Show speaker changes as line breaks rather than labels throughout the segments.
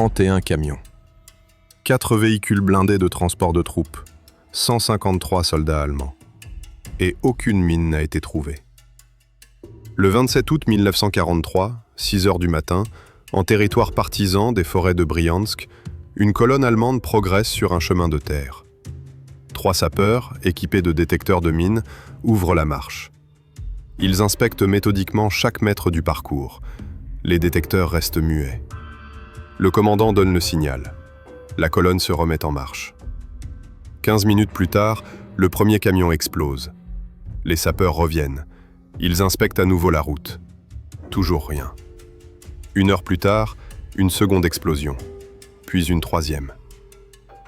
31 camions. 4 véhicules blindés de transport de troupes, 153 soldats allemands. Et aucune mine n'a été trouvée. Le 27 août 1943, 6 heures du matin, en territoire partisan des forêts de Briansk, une colonne allemande progresse sur un chemin de terre. 3 sapeurs, équipés de détecteurs de mines, ouvrent la marche. Ils inspectent méthodiquement chaque mètre du parcours. Les détecteurs restent muets. Le commandant donne le signal. La colonne se remet en marche. 15 minutes plus tard, le premier camion explose. Les sapeurs reviennent. Ils inspectent à nouveau la route. Toujours rien. 1 heure plus tard, une seconde explosion, puis une troisième.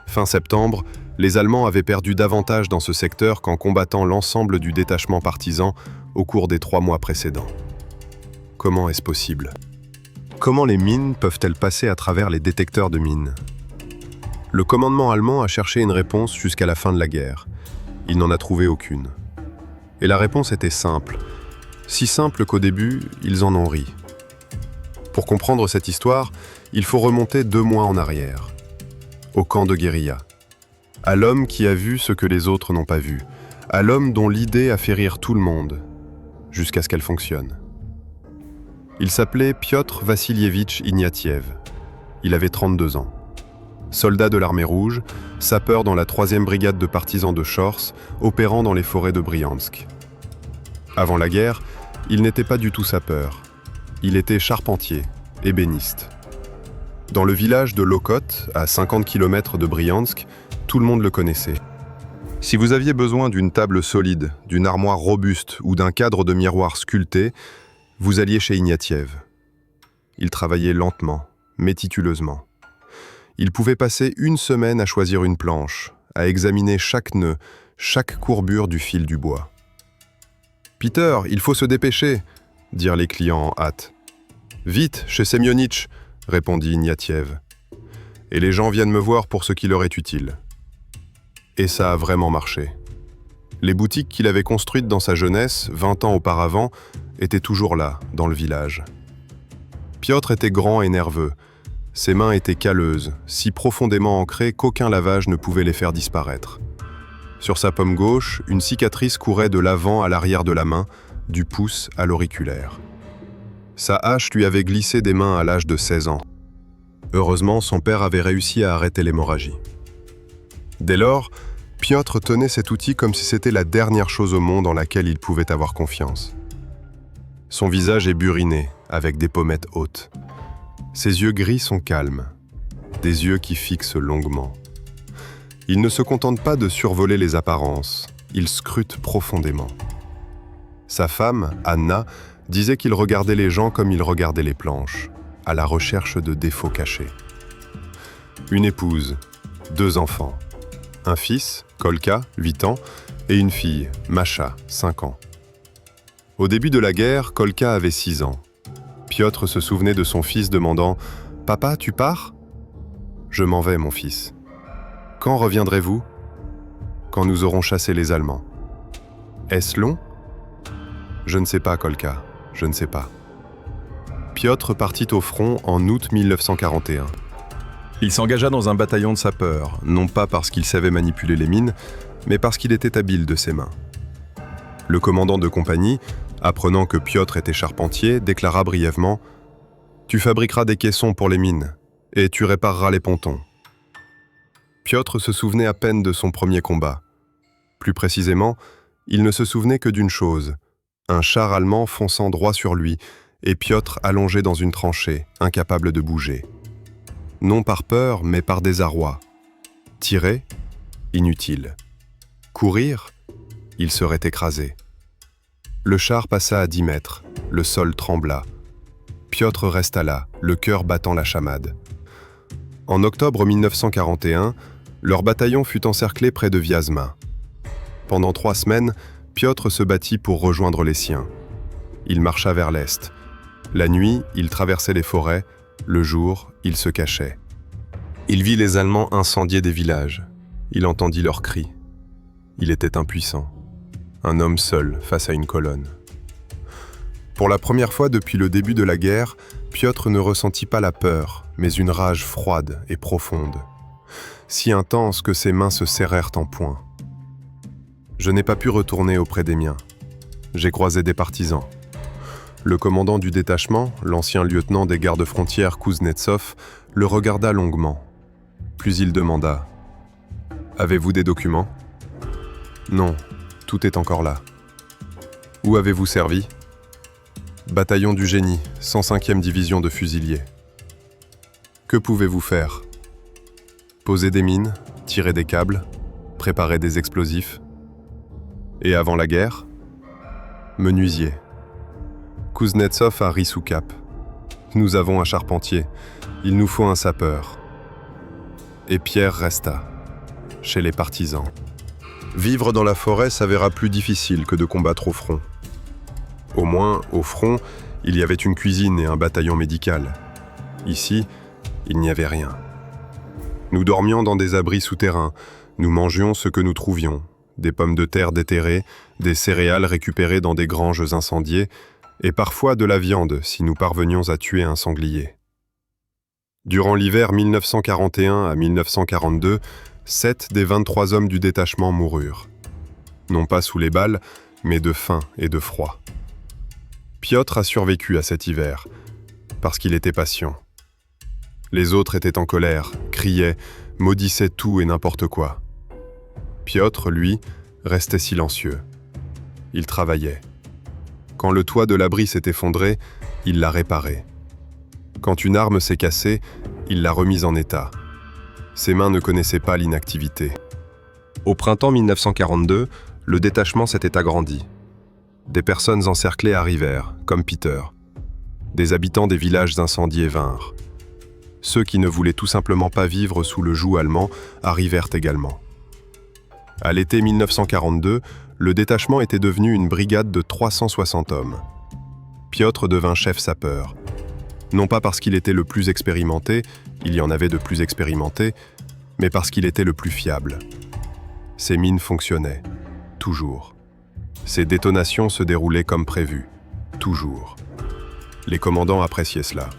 Fin septembre, les Allemands avaient perdu davantage dans ce secteur qu'en combattant l'ensemble du détachement partisan au cours des 3 mois précédents. Comment est-ce possible ? Comment les mines peuvent-elles passer à travers les détecteurs de mines ? Le commandement allemand a cherché une réponse jusqu'à la fin de la guerre. Il n'en a trouvé aucune. Et la réponse était simple. Si simple qu'au début, ils en ont ri. Pour comprendre cette histoire, il faut remonter 2 mois en arrière. Au camp de guérilla. À l'homme qui a vu ce que les autres n'ont pas vu. À l'homme dont l'idée a fait rire tout le monde, jusqu'à ce qu'elle fonctionne. Il s'appelait Piotr Vassilievitch Ignatiev. Il avait 32 ans. Soldat de l'armée rouge, sapeur dans la 3e brigade de partisans de Shors, opérant dans les forêts de Briansk. Avant la guerre, il n'était pas du tout sapeur. Il était charpentier, ébéniste. Dans le village de Lokot, à 50 km de Briansk, tout le monde le connaissait. Si vous aviez besoin d'une table solide, d'une armoire robuste ou d'un cadre de miroir sculpté, vous alliez chez Ignatiev. Il travaillait lentement, méticuleusement. Il pouvait passer 1 semaine à choisir une planche, à examiner chaque nœud, chaque courbure du fil du bois. « Peter, il faut se dépêcher !» dirent les clients en hâte. « Vite, chez Semyonitch !» répondit Ignatiev. « Et les gens viennent me voir pour ce qui leur est utile. » Et ça a vraiment marché. Les boutiques qu'il avait construites dans sa jeunesse, 20 ans auparavant, étaient toujours là, dans le village. Piotr était grand et nerveux. Ses mains étaient calleuses, si profondément ancrées qu'aucun lavage ne pouvait les faire disparaître. Sur sa paume gauche, une cicatrice courait de l'avant à l'arrière de la main, du pouce à l'auriculaire. Sa hache lui avait glissé des mains à l'âge de 16 ans. Heureusement, son père avait réussi à arrêter l'hémorragie. Dès lors, Piotr tenait cet outil comme si c'était la dernière chose au monde en laquelle il pouvait avoir confiance. Son visage est buriné, avec des pommettes hautes. Ses yeux gris sont calmes, des yeux qui fixent longuement. Il ne se contente pas de survoler les apparences, il scrute profondément. Sa femme, Anna, disait qu'il regardait les gens comme il regardait les planches, à la recherche de défauts cachés. Une épouse, 2 enfants. Un fils, Kolka, 8 ans, et une fille, Masha, 5 ans. Au début de la guerre, Kolka avait 6 ans. Piotr se souvenait de son fils demandant « Papa, tu pars ?»« Je m'en vais, mon fils. »« Quand reviendrez-vous ?»« Quand nous aurons chassé les Allemands. »« Est-ce long ?»« Je ne sais pas, Kolka, je ne sais pas. » Piotr partit au front en août 1941. Il s'engagea dans un bataillon de sapeurs, non pas parce qu'il savait manipuler les mines, mais parce qu'il était habile de ses mains. Le commandant de compagnie, apprenant que Piotr était charpentier, déclara brièvement « Tu fabriqueras des caissons pour les mines, et tu répareras les pontons. » Piotr se souvenait à peine de son premier combat. Plus précisément, il ne se souvenait que d'une chose, un char allemand fonçant droit sur lui, et Piotr allongé dans une tranchée, incapable de bouger. Non par peur, mais par désarroi. Tirer ? Inutile. Courir ? Il serait écrasé. Le char passa à 10 mètres, le sol trembla. Piotr resta là, le cœur battant la chamade. En octobre 1941, leur bataillon fut encerclé près de Vyazma. Pendant 3 semaines, Piotr se battit pour rejoindre les siens. Il marcha vers l'est. La nuit, il traversait les forêts. Le jour, il se cachait. Il vit les Allemands incendier des villages. Il entendit leurs cris. Il était impuissant. Un homme seul face à une colonne. Pour la première fois depuis le début de la guerre, Piotr ne ressentit pas la peur, mais une rage froide et profonde, si intense que ses mains se serrèrent en poing. Je n'ai pas pu retourner auprès des miens. J'ai croisé des partisans. Le commandant du détachement, l'ancien lieutenant des gardes-frontières Kuznetsov, le regarda longuement. Puis il demanda « Avez-vous des documents ?»« Non, tout est encore là. »« Où avez-vous servi ?»« Bataillon du génie, 105e division de fusiliers. »« Que pouvez-vous faire ?»« Poser des mines, tirer des câbles, préparer des explosifs. »« Et avant la guerre ?»« Menuisier. » Kuznetsov a ri sous cap. « Nous avons un charpentier, il nous faut un sapeur. » Et Pierre resta, chez les partisans. Vivre dans la forêt s'avéra plus difficile que de combattre au front. Au moins, au front, il y avait une cuisine et un bataillon médical. Ici, il n'y avait rien. Nous dormions dans des abris souterrains, nous mangions ce que nous trouvions, des pommes de terre déterrées, des céréales récupérées dans des granges incendiées, et parfois de la viande si nous parvenions à tuer un sanglier. Durant l'hiver 1941 à 1942, 7 des 23 hommes du détachement moururent. Non pas sous les balles, mais de faim et de froid. Piotr a survécu à cet hiver, parce qu'il était patient. Les autres étaient en colère, criaient, maudissaient tout et n'importe quoi. Piotr, lui, restait silencieux. Il travaillait. Quand le toit de l'abri s'est effondré, il l'a réparé. Quand une arme s'est cassée, il l'a remise en état. Ses mains ne connaissaient pas l'inactivité. Au printemps 1942, le détachement s'était agrandi. Des personnes encerclées arrivèrent, comme Peter. Des habitants des villages incendiés vinrent. Ceux qui ne voulaient tout simplement pas vivre sous le joug allemand arrivèrent également. À l'été 1942, le détachement était devenu une brigade de 360 hommes. Piotr devint chef sapeur. Non pas parce qu'il était le plus expérimenté, il y en avait de plus expérimentés, mais parce qu'il était le plus fiable. Ses mines fonctionnaient, toujours. Ses détonations se déroulaient comme prévu, toujours. Les commandants appréciaient cela.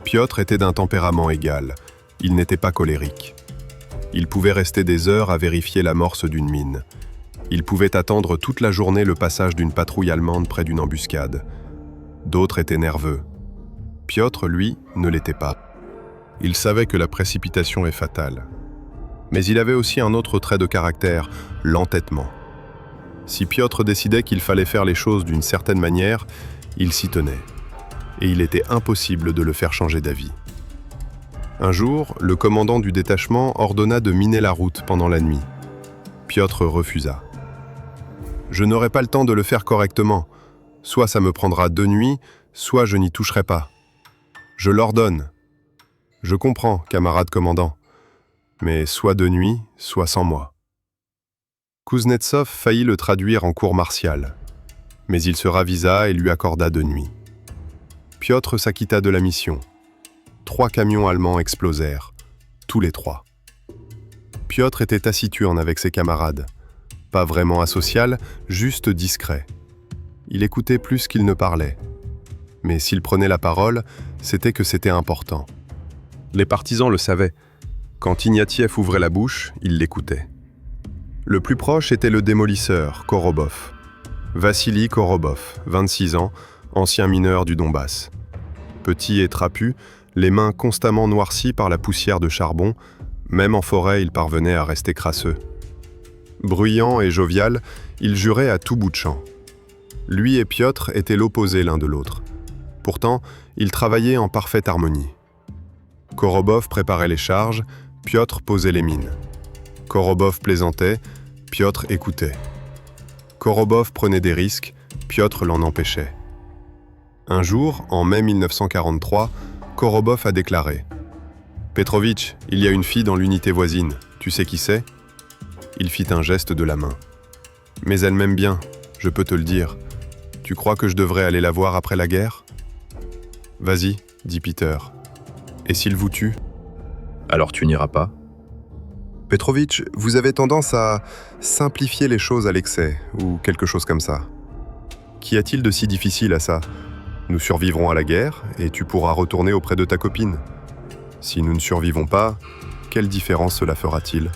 Piotr était d'un tempérament égal, il n'était pas colérique. Il pouvait rester des heures à vérifier l'amorce d'une mine. Il pouvait attendre toute la journée le passage d'une patrouille allemande près d'une embuscade. D'autres étaient nerveux. Piotr, lui, ne l'était pas. Il savait que la précipitation est fatale. Mais il avait aussi un autre trait de caractère, l'entêtement. Si Piotr décidait qu'il fallait faire les choses d'une certaine manière, il s'y tenait. Et il était impossible de le faire changer d'avis. Un jour, le commandant du détachement ordonna de miner la route pendant la nuit. Piotr refusa. « Je n'aurai pas le temps de le faire correctement. Soit ça me prendra 2 nuits, soit je n'y toucherai pas. Je l'ordonne. Je comprends, camarade commandant. Mais soit de nuit, soit sans moi. » Kuznetsov faillit le traduire en cour martiale. Mais il se ravisa et lui accorda 2 nuits. Piotr s'acquitta de la mission. 3 camions allemands explosèrent, tous les 3. Piotr était taciturne avec ses camarades. Pas vraiment asocial, juste discret. Il écoutait plus qu'il ne parlait. Mais s'il prenait la parole, c'était que c'était important. Les partisans le savaient. Quand Ignatiev ouvrait la bouche, ils l'écoutaient. Le plus proche était le démolisseur, Korobov. Vassili Korobov, 26 ans, ancien mineur du Donbass. Petit et trapu, les mains constamment noircies par la poussière de charbon, même en forêt, il parvenait à rester crasseux. Bruyant et jovial, il jurait à tout bout de champ. Lui et Piotr étaient l'opposé l'un de l'autre. Pourtant, ils travaillaient en parfaite harmonie. Korobov préparait les charges, Piotr posait les mines. Korobov plaisantait, Piotr écoutait. Korobov prenait des risques, Piotr l'en empêchait. Un jour, en mai 1943, Korobov a déclaré « Petrovitch, il y a une fille dans l'unité voisine, tu sais qui c'est ?» Il fit un geste de la main. « Mais elle m'aime bien, je peux te le dire. Tu crois que je devrais aller la voir après la guerre ?»« Vas-y, dit Peter. Et s'il vous tue ?»«
Alors tu n'iras pas ?»
Petrovitch, vous avez tendance à simplifier les choses à l'excès, ou quelque chose comme ça. Qu'y a-t-il de si difficile à ça? Nous survivrons à la guerre et tu pourras retourner auprès de ta copine. Si nous ne survivons pas, quelle différence cela fera-t-il?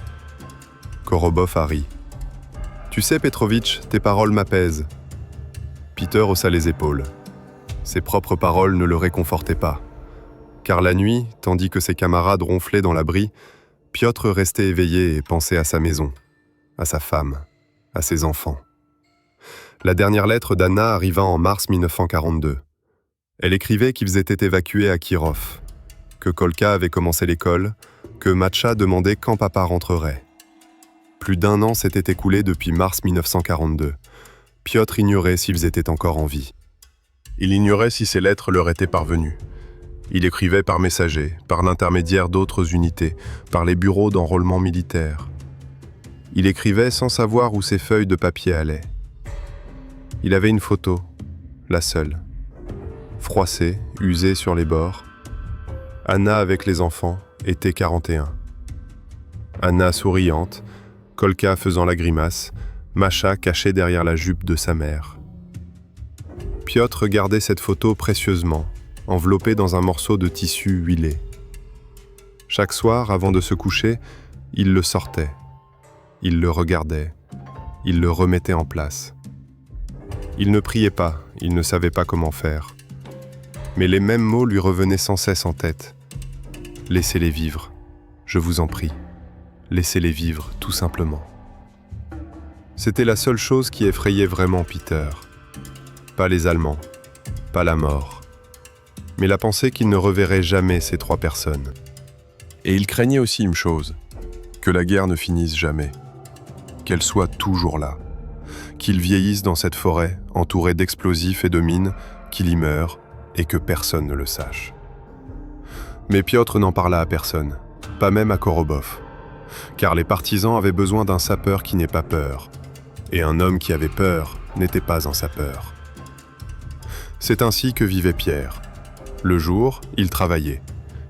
Korobov a ri. Tu sais, Petrovitch, tes paroles m'apaisent. Peter haussa les épaules. Ses propres paroles ne le réconfortaient pas. Car la nuit, tandis que ses camarades ronflaient dans l'abri, Piotr restait éveillé et pensait à sa maison, à sa femme, à ses enfants. La dernière lettre d'Anna arriva en mars 1942. Elle écrivait qu'ils étaient évacués à Kirov, que Kolka avait commencé l'école, que Matcha demandait quand papa rentrerait. Plus d'1 an s'était écoulé depuis mars 1942. Piotr ignorait s'ils étaient encore en vie. Il ignorait si ces lettres leur étaient parvenues. Il écrivait par messager, par l'intermédiaire d'autres unités, par les bureaux d'enrôlement militaire. Il écrivait sans savoir où ses feuilles de papier allaient. Il avait une photo, la seule. Froissée, usée sur les bords. Anna avec les enfants, été 41. Anna souriante, Kolka faisant la grimace, Masha cachée derrière la jupe de sa mère. Piotr gardait cette photo précieusement, enveloppée dans un morceau de tissu huilé. Chaque soir, avant de se coucher, il le sortait. Il le regardait. Il le remettait en place. Il ne priait pas, il ne savait pas comment faire. Mais les mêmes mots lui revenaient sans cesse en tête. Laissez-les vivre, je vous en prie. Laissez-les vivre, tout simplement. C'était la seule chose qui effrayait vraiment Peter. Pas les Allemands, pas la mort, mais la pensée qu'il ne reverrait jamais ces 3 personnes. Et il craignait aussi une chose, que la guerre ne finisse jamais, qu'elle soit toujours là, qu'il vieillisse dans cette forêt, entouré d'explosifs et de mines, qu'il y meure et que personne ne le sache. Mais Piotr n'en parla à personne, pas même à Korobov, car les partisans avaient besoin d'un sapeur qui n'ait pas peur, et un homme qui avait peur n'était pas un sapeur. C'est ainsi que vivait Pierre. Le jour, il travaillait.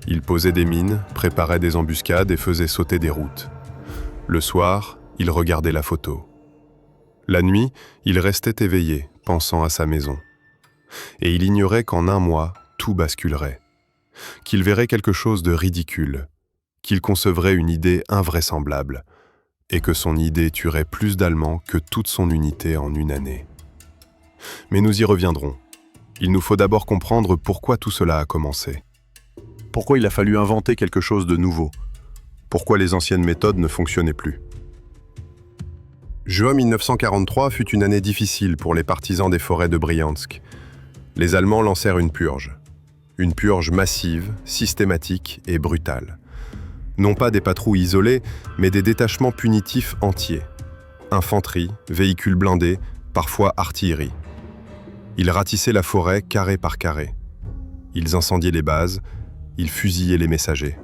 Il posait des mines, préparait des embuscades et faisait sauter des routes. Le soir, il regardait la photo. La nuit, il restait éveillé, pensant à sa maison. Et il ignorait qu'en 1 mois, tout basculerait. Qu'il verrait quelque chose de ridicule, qu'il concevrait une idée invraisemblable, et que son idée tuerait plus d'Allemands que toute son unité en 1 année. Mais nous y reviendrons. Il nous faut d'abord comprendre pourquoi tout cela a commencé. Pourquoi il a fallu inventer quelque chose de nouveau. Pourquoi les anciennes méthodes ne fonctionnaient plus. Juin 1943 fut une année difficile pour les partisans des forêts de Briansk. Les Allemands lancèrent une purge. Une purge massive, systématique et brutale. Non pas des patrouilles isolées, mais des détachements punitifs entiers. Infanterie, véhicules blindés, parfois artillerie. Ils ratissaient la forêt carré par carré. Ils incendiaient les bases, ils fusillaient les messagers.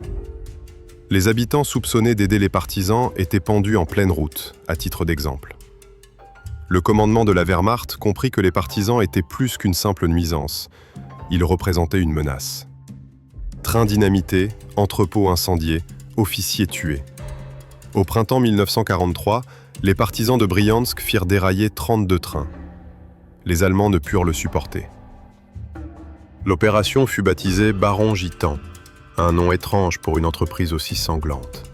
Les habitants soupçonnés d'aider les partisans étaient pendus en pleine route, à titre d'exemple. Le commandement de la Wehrmacht comprit que les partisans étaient plus qu'une simple nuisance. Ils représentaient une menace. Trains dynamités, entrepôts incendiés, officiers tués. Au printemps 1943, les partisans de Briansk firent dérailler 32 trains. Les Allemands ne purent le supporter. L'opération fut baptisée Baron Gitan, un nom étrange pour une entreprise aussi sanglante.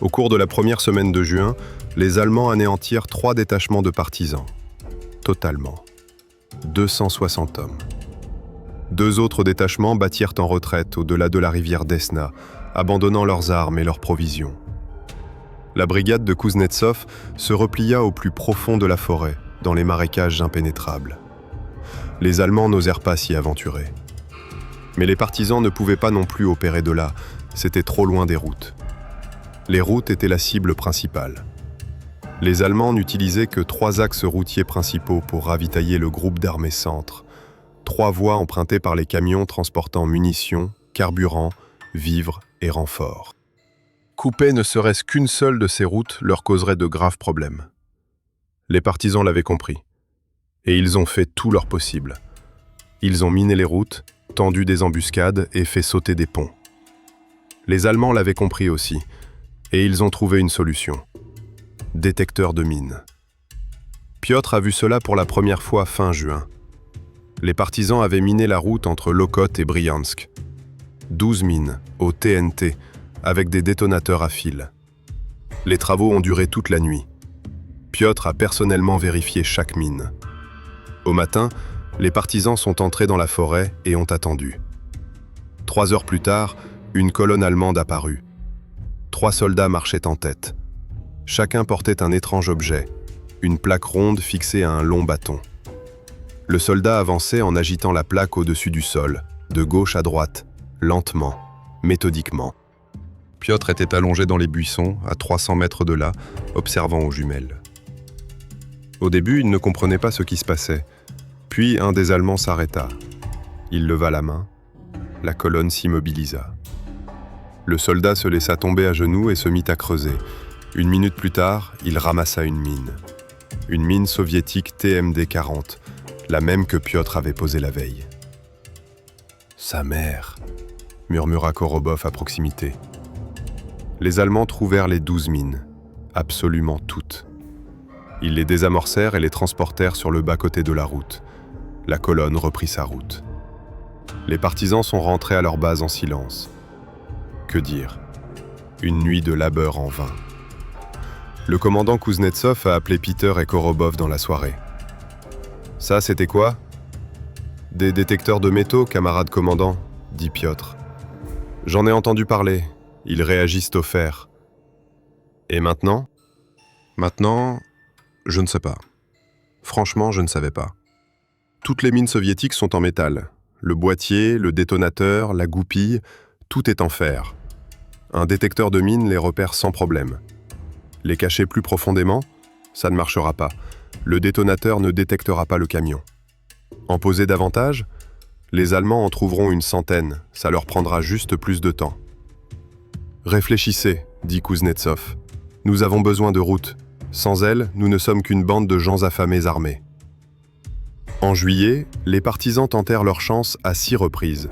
Au cours de la première semaine de juin, les Allemands anéantirent 3 détachements de partisans. Totalement. 260 hommes. 2 autres détachements battirent en retraite au-delà de la rivière Desna, abandonnant leurs armes et leurs provisions. La brigade de Kuznetsov se replia au plus profond de la forêt, dans les marécages impénétrables. Les Allemands n'osèrent pas s'y aventurer. Mais les partisans ne pouvaient pas non plus opérer de là, c'était trop loin des routes. Les routes étaient la cible principale. Les Allemands n'utilisaient que 3 axes routiers principaux pour ravitailler le groupe d'armées centre, 3 voies empruntées par les camions transportant munitions, carburant, vivres et renforts. Couper ne serait-ce qu'une seule de ces routes leur causerait de graves problèmes. Les partisans l'avaient compris, et ils ont fait tout leur possible. Ils ont miné les routes, tendu des embuscades et fait sauter des ponts. Les Allemands l'avaient compris aussi, et ils ont trouvé une solution. Détecteurs de mines. Piotr a vu cela pour la première fois fin juin. Les partisans avaient miné la route entre Lokot et Bryansk. 12 mines, au TNT, avec des détonateurs à fil. Les travaux ont duré toute la nuit. Piotr a personnellement vérifié chaque mine. Au matin, les partisans sont entrés dans la forêt et ont attendu. 3 heures plus tard, une colonne allemande apparut. 3 soldats marchaient en tête. Chacun portait un étrange objet, une plaque ronde fixée à un long bâton. Le soldat avançait en agitant la plaque au-dessus du sol, de gauche à droite, lentement, méthodiquement. Piotr était allongé dans les buissons, à 300 mètres de là, observant aux jumelles. Au début, il ne comprenait pas ce qui se passait. Puis un des Allemands s'arrêta. Il leva la main. La colonne s'immobilisa. Le soldat se laissa tomber à genoux et se mit à creuser. 1 minute plus tard, il ramassa une mine. Une mine soviétique TMD-40, la même que Piotr avait posée la veille. « Sa mère !» murmura Korobov à proximité. Les Allemands trouvèrent les 12 mines, absolument toutes. Ils les désamorcèrent et les transportèrent sur le bas-côté de la route. La colonne reprit sa route. Les partisans sont rentrés à leur base en silence. Que dire? Une nuit de labeur en vain. Le commandant Kuznetsov a appelé Peter et Korobov dans la soirée. « Ça, c'était quoi ?»« Des détecteurs de métaux, camarade commandant, » dit Piotr. « J'en ai entendu parler. Ils réagissent au fer. »« Et maintenant ?»« Maintenant, je ne sais pas. Franchement, je ne savais pas. Toutes les mines soviétiques sont en métal. Le boîtier, le détonateur, la goupille, tout est en fer. Un détecteur de mine les repère sans problème. Les cacher plus profondément, ça ne marchera pas. Le détonateur ne détectera pas le camion. En poser davantage, les Allemands en trouveront une centaine, ça leur prendra juste plus de temps. « Réfléchissez, dit Kuznetsov. Nous avons besoin de routes. Sans elles, nous ne sommes qu'une bande de gens affamés armés. » En juillet, les partisans tentèrent leur chance à 6 reprises.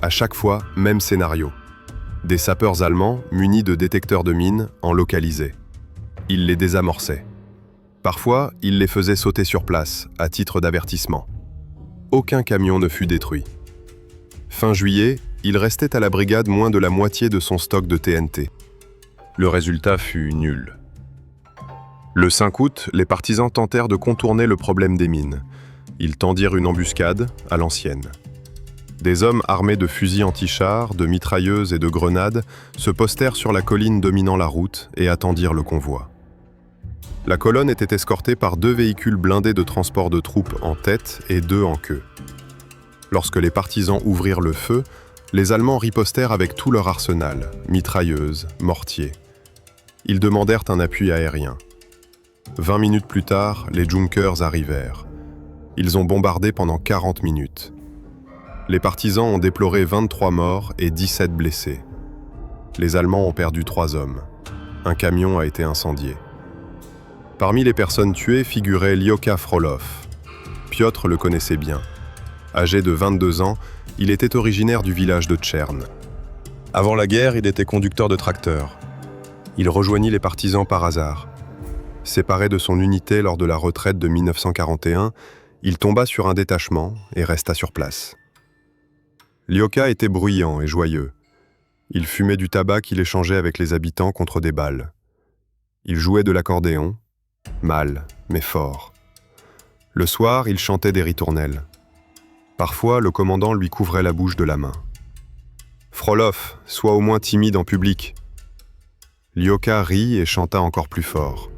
À chaque fois, même scénario. Des sapeurs allemands, munis de détecteurs de mines, en localisaient. Ils les désamorçaient. Parfois, ils les faisaient sauter sur place, à titre d'avertissement. Aucun camion ne fut détruit. Fin juillet, il restait à la brigade moins de la moitié de son stock de TNT. Le résultat fut nul. Le 5 août, les partisans tentèrent de contourner le problème des mines. Ils tendirent une embuscade, à l'ancienne. Des hommes armés de fusils anti-chars, de mitrailleuses et de grenades se postèrent sur la colline dominant la route et attendirent le convoi. La colonne était escortée par 2 véhicules blindés de transport de troupes en tête et 2 en queue. Lorsque les partisans ouvrirent le feu, les Allemands ripostèrent avec tout leur arsenal, mitrailleuses, mortiers. Ils demandèrent un appui aérien. 20 minutes plus tard, les Junkers arrivèrent. Ils ont bombardé pendant 40 minutes. Les partisans ont déploré 23 morts et 17 blessés. Les Allemands ont perdu 3 hommes. Un camion a été incendié. Parmi les personnes tuées figurait Lyoka Frolov. Piotr le connaissait bien. Âgé de 22 ans, il était originaire du village de Tchern. Avant la guerre, il était conducteur de tracteur. Il rejoignit les partisans par hasard. Séparé de son unité lors de la retraite de 1941, il tomba sur un détachement et resta sur place. Lyoka était bruyant et joyeux. Il fumait du tabac qu'il échangeait avec les habitants contre des balles. Il jouait de l'accordéon, mal, mais fort. Le soir, il chantait des ritournelles. Parfois, le commandant lui couvrait la bouche de la main. « Frolov, sois au moins timide en public. » Lyoka rit et chanta encore plus fort.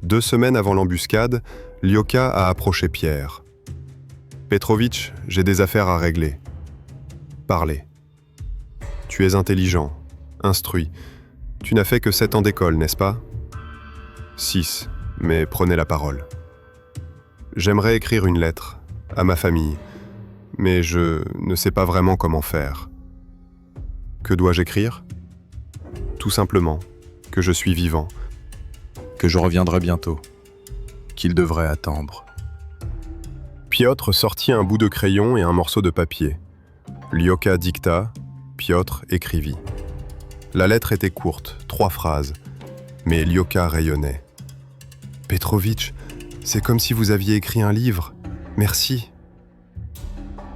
2 semaines avant l'embuscade, Lyoka a approché Pierre. « Petrovitch, j'ai des affaires à régler. » Parlez. « Tu es intelligent, instruit. Tu n'as fait que 7 ans d'école, n'est-ce pas ? » 6, mais prenez la parole. « J'aimerais écrire une lettre, à ma famille, mais je ne sais pas vraiment comment faire. » Que dois-je écrire ? Tout simplement, que je suis vivant, que je reviendrai bientôt, qu'il devrait attendre. Piotr sortit un bout de crayon et un morceau de papier. Lyoka dicta, Piotr écrivit. La lettre était courte, 3 phrases, mais Lyoka rayonnait. « Petrovitch, C'est comme si vous aviez écrit un livre. Merci.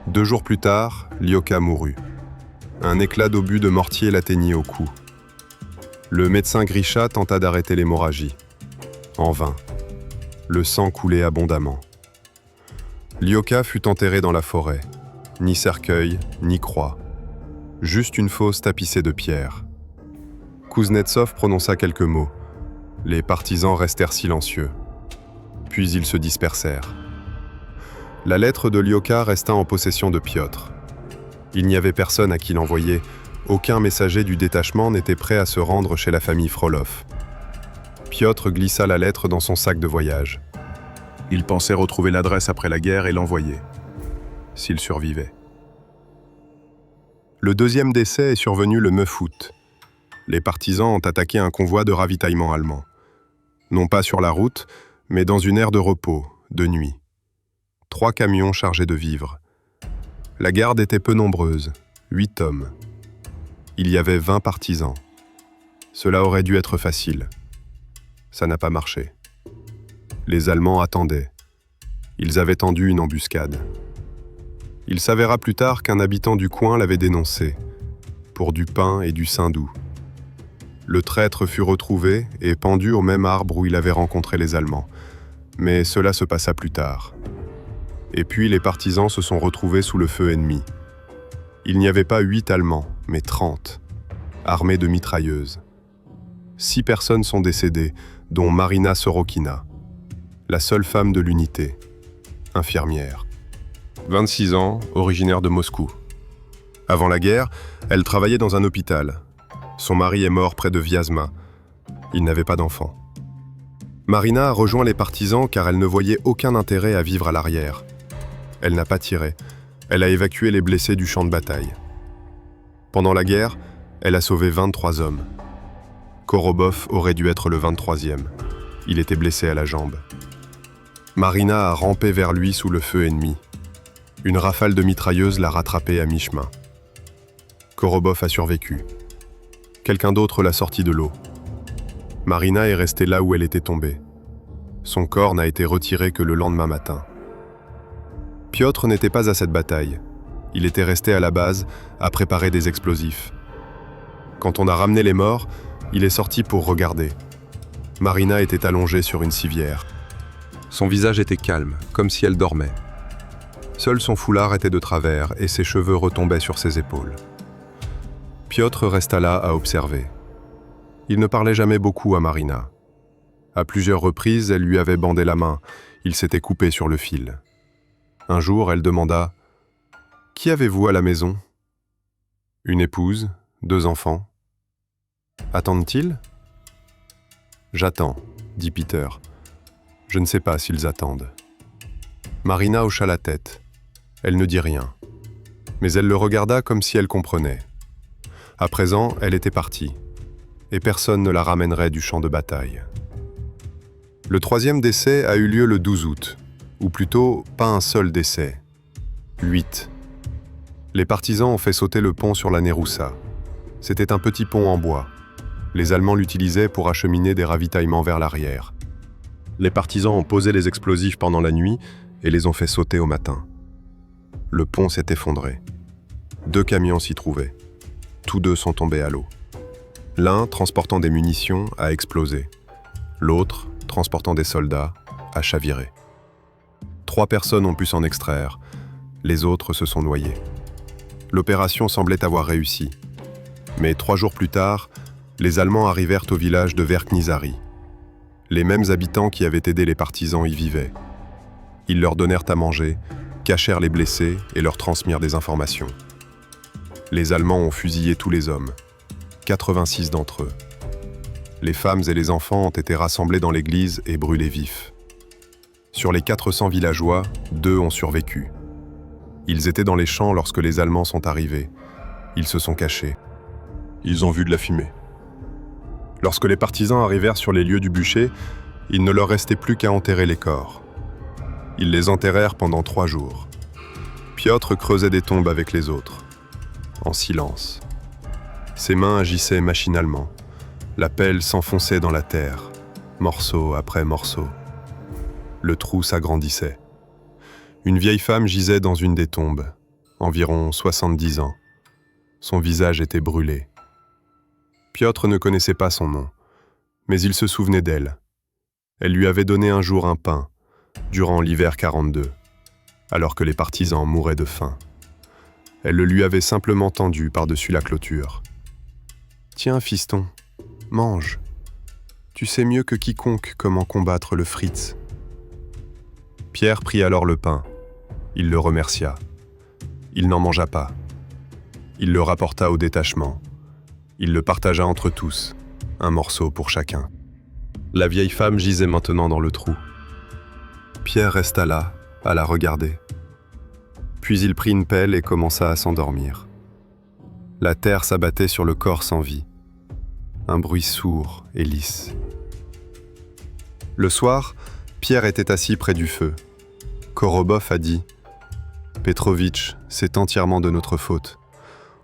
2 jours plus tard, Lyoka mourut. Un éclat d'obus de mortier l'atteignit au cou. Le médecin Grisha tenta d'arrêter l'hémorragie. En vain. Le sang coulait abondamment. Lyoka fut enterré dans la forêt. Ni cercueil, ni croix. Juste une fosse tapissée de pierres. Kuznetsov prononça quelques mots. Les partisans restèrent silencieux. Puis ils se dispersèrent. La lettre de Lyoka resta en possession de Piotr. Il n'y avait personne à qui l'envoyer. Aucun messager du détachement n'était prêt à se rendre chez la famille Frolov. Piotr glissa la lettre dans son sac de voyage. Il pensait retrouver l'adresse après la guerre et l'envoyer, s'il survivait. Le 2e décès est survenu le 9 août. Les partisans ont attaqué un convoi de ravitaillement allemand. Non pas sur la route, mais dans une aire de repos, de nuit. 3 camions chargés de vivres. La garde était peu nombreuse, 8 hommes. Il y avait 20 partisans. Cela aurait dû être facile. Ça n'a pas marché. Les Allemands attendaient. Ils avaient tendu une embuscade. Il s'avéra plus tard qu'un habitant du coin l'avait dénoncé, pour du pain et du saindoux. Le traître fut retrouvé et pendu au même arbre où il avait rencontré les Allemands. Mais cela se passa plus tard. Et puis les partisans se sont retrouvés sous le feu ennemi. Il n'y avait pas 8 Allemands, mais 30, armés de mitrailleuses. 6 personnes sont décédées, dont Marina Sorokina, la seule femme de l'unité, infirmière. 26 ans, originaire de Moscou. Avant la guerre, elle travaillait dans un hôpital. Son mari est mort près de Vyazma. Il n'avait pas d'enfant. Marina a rejoint les partisans car elle ne voyait aucun intérêt à vivre à l'arrière. Elle n'a pas tiré. Elle a évacué les blessés du champ de bataille. Pendant la guerre, elle a sauvé 23 hommes. Korobov aurait dû être le 23e. Il était blessé à la jambe. Marina a rampé vers lui sous le feu ennemi. Une rafale de mitrailleuse l'a rattrapé à mi-chemin. Korobov a survécu. Quelqu'un d'autre l'a sorti de l'eau. Marina est restée là où elle était tombée. Son corps n'a été retiré que le lendemain matin. Piotr n'était pas à cette bataille. Il était resté à la base, à préparer des explosifs. Quand on a ramené les morts, il est sorti pour regarder. Marina était allongée sur une civière. Son visage était calme, comme si elle dormait. Seul son foulard était de travers et ses cheveux retombaient sur ses épaules. Piotr resta là à observer. Il ne parlait jamais beaucoup à Marina. À plusieurs reprises, elle lui avait bandé la main. Il s'était coupé sur le fil. Un jour, elle demanda « Qui avez-vous à la maison ?»« Une épouse, 2 enfants. »« Attendent-ils ?»« J'attends, » dit Peter. « Je ne sais pas s'ils attendent. » Marina hocha la tête. Elle ne dit rien. Mais elle le regarda comme si elle comprenait. À présent, elle était partie. Et personne ne la ramènerait du champ de bataille. Le 3e décès a eu lieu le 12 août. Ou plutôt, pas un seul décès. 8. Les partisans ont fait sauter le pont sur la Neroussa. C'était un petit pont en bois. Les Allemands l'utilisaient pour acheminer des ravitaillements vers l'arrière. Les partisans ont posé les explosifs pendant la nuit et les ont fait sauter au matin. Le pont s'est effondré. 2 camions s'y trouvaient. Tous 2 sont tombés à l'eau. L'un, transportant des munitions, a explosé. L'autre, transportant des soldats, a chaviré. 3 personnes ont pu s'en extraire. Les autres se sont noyés. L'opération semblait avoir réussi. Mais 3 jours plus tard, les Allemands arrivèrent au village de Verkhnizari. Les mêmes habitants qui avaient aidé les partisans y vivaient. Ils leur donnèrent à manger, cachèrent les blessés et leur transmirent des informations. Les Allemands ont fusillé tous les hommes, 86 d'entre eux. Les femmes et les enfants ont été rassemblés dans l'église et brûlés vifs. Sur les 400 villageois, 2 ont survécu. Ils étaient dans les champs lorsque les Allemands sont arrivés. Ils se sont cachés. Ils ont vu de la fumée. Lorsque les partisans arrivèrent sur les lieux du bûcher, il ne leur restait plus qu'à enterrer les corps. Ils les enterrèrent pendant 3 jours. Piotr creusait des tombes avec les autres, en silence. Ses mains agissaient machinalement. La pelle s'enfonçait dans la terre, morceau après morceau. Le trou s'agrandissait. Une vieille femme gisait dans une des tombes, environ 70 ans. Son visage était brûlé. Piotr ne connaissait pas son nom, mais il se souvenait d'elle. Elle lui avait donné un jour un pain, durant l'hiver 42, alors que les partisans mouraient de faim. Elle le lui avait simplement tendu par-dessus la clôture. « Tiens, fiston, mange. Tu sais mieux que quiconque comment combattre le Fritz. » Pierre prit alors le pain. Il le remercia. Il n'en mangea pas. Il le rapporta au détachement. Il le partagea entre tous, un morceau pour chacun. La vieille femme gisait maintenant dans le trou. Pierre resta là, à la regarder. Puis il prit une pelle et commença à s'endormir. La terre s'abattait sur le corps sans vie. Un bruit sourd et lisse. Le soir, Pierre était assis près du feu. Korobov a dit « Petrovitch, c'est entièrement de notre faute.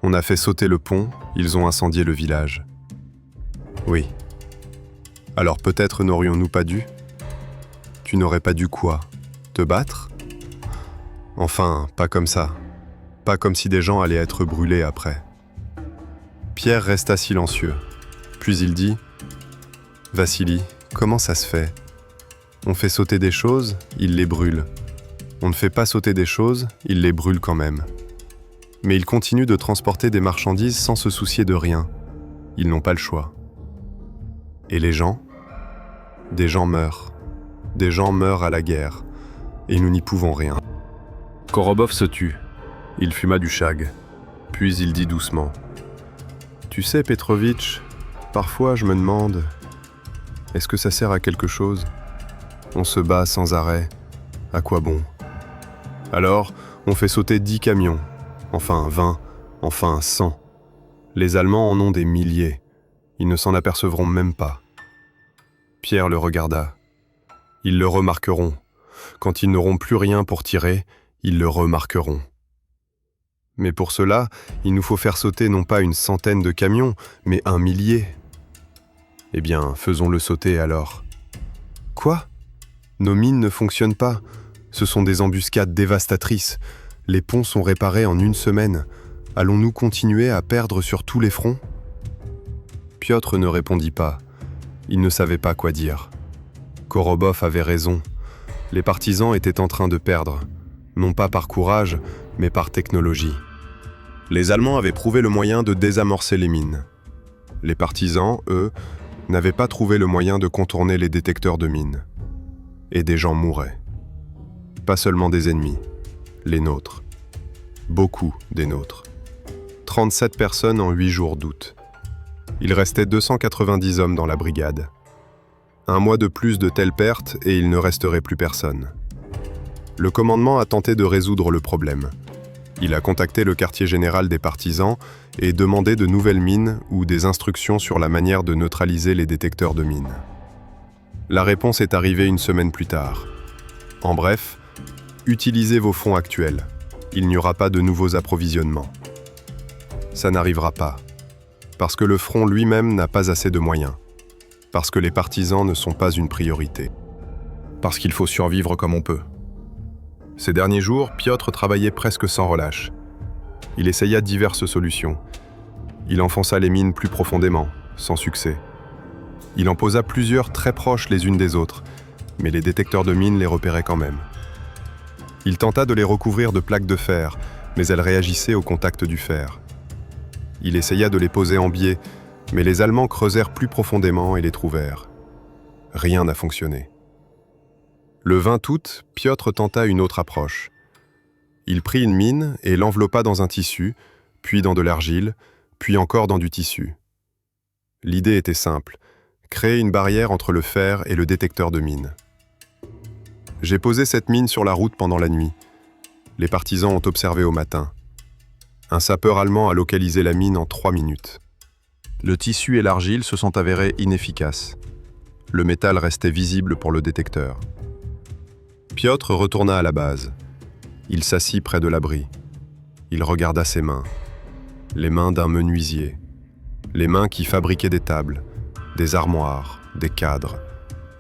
On a fait sauter le pont, ils ont incendié le village. » Oui. Alors peut-être n'aurions-nous pas dû ? Tu n'aurais pas dû quoi ? Te battre ? Enfin, pas comme ça. Pas comme si des gens allaient être brûlés après. Pierre resta silencieux. Puis il dit « Vassili, comment ça se fait ? On fait sauter des choses, il les brûle. On ne fait pas sauter des choses, il les brûle quand même. Mais ils continuent de transporter des marchandises sans se soucier de rien. Ils n'ont pas le choix. Et les gens ? Des gens meurent. Des gens meurent à la guerre. Et nous n'y pouvons rien. »
Korobov se tut.
Il fuma du shag. Puis il dit doucement « Tu sais, Petrovitch, parfois je me demande, est-ce que ça sert à quelque chose ? On se bat sans arrêt. À quoi bon ? Alors, on fait sauter 10 camions, enfin 20, enfin 100. Les Allemands en ont des milliers. Ils ne s'en apercevront même pas. » Pierre le regarda. Ils le remarqueront. Quand ils n'auront plus rien pour tirer, ils le remarqueront. Mais pour cela, il nous faut faire sauter non pas une centaine de camions, mais 1 millier. Eh bien, faisons-le sauter alors. Quoi ? Nos mines ne fonctionnent pas. Ce sont des embuscades dévastatrices. Les ponts sont réparés en 1 semaine. Allons-nous continuer à perdre sur tous les fronts ? Piotr ne répondit pas. Il ne savait pas quoi dire. Korobov avait raison. Les partisans étaient en train de perdre, non pas par courage, mais par technologie. Les Allemands avaient trouvé le moyen de désamorcer les mines. Les partisans, eux, n'avaient pas trouvé le moyen de contourner les détecteurs de mines. Et des gens mouraient. Pas seulement des ennemis, les nôtres. Beaucoup des nôtres. 37 personnes en 8 jours d'août. Il restait 290 hommes dans la brigade. 1 mois de plus de telles pertes et il ne resterait plus personne. Le commandement a tenté de résoudre le problème. Il a contacté le quartier général des partisans et demandé de nouvelles mines ou des instructions sur la manière de neutraliser les détecteurs de mines. La réponse est arrivée 1 semaine plus tard. En bref, utilisez vos fonds actuels. Il n'y aura pas de nouveaux approvisionnements. Ça n'arrivera pas. Parce que le front lui-même n'a pas assez de moyens. Parce que les partisans ne sont pas une priorité. Parce qu'il faut survivre comme on peut. Ces derniers jours, Piotr travaillait presque sans relâche. Il essaya diverses solutions. Il enfonça les mines plus profondément, sans succès. Il en posa plusieurs très proches les unes des autres, mais les détecteurs de mines les repéraient quand même. Il tenta de les recouvrir de plaques de fer, mais elles réagissaient au contact du fer. Il essaya de les poser en biais, mais les Allemands creusèrent plus profondément et les trouvèrent. Rien n'a fonctionné. Le 20 août, Piotr tenta une autre approche. Il prit une mine et l'enveloppa dans un tissu, puis dans de l'argile, puis encore dans du tissu. L'idée était simple, créer une barrière entre le fer et le détecteur de mine. J'ai posé cette mine sur la route pendant la nuit. Les partisans ont observé au matin. Un sapeur allemand a localisé la mine en 3 minutes. Le tissu et l'argile se sont avérés inefficaces. Le métal restait visible pour le détecteur. Piotr retourna à la base. Il s'assit près de l'abri. Il regarda ses mains. Les mains d'un menuisier. Les mains qui fabriquaient des tables, des armoires, des cadres,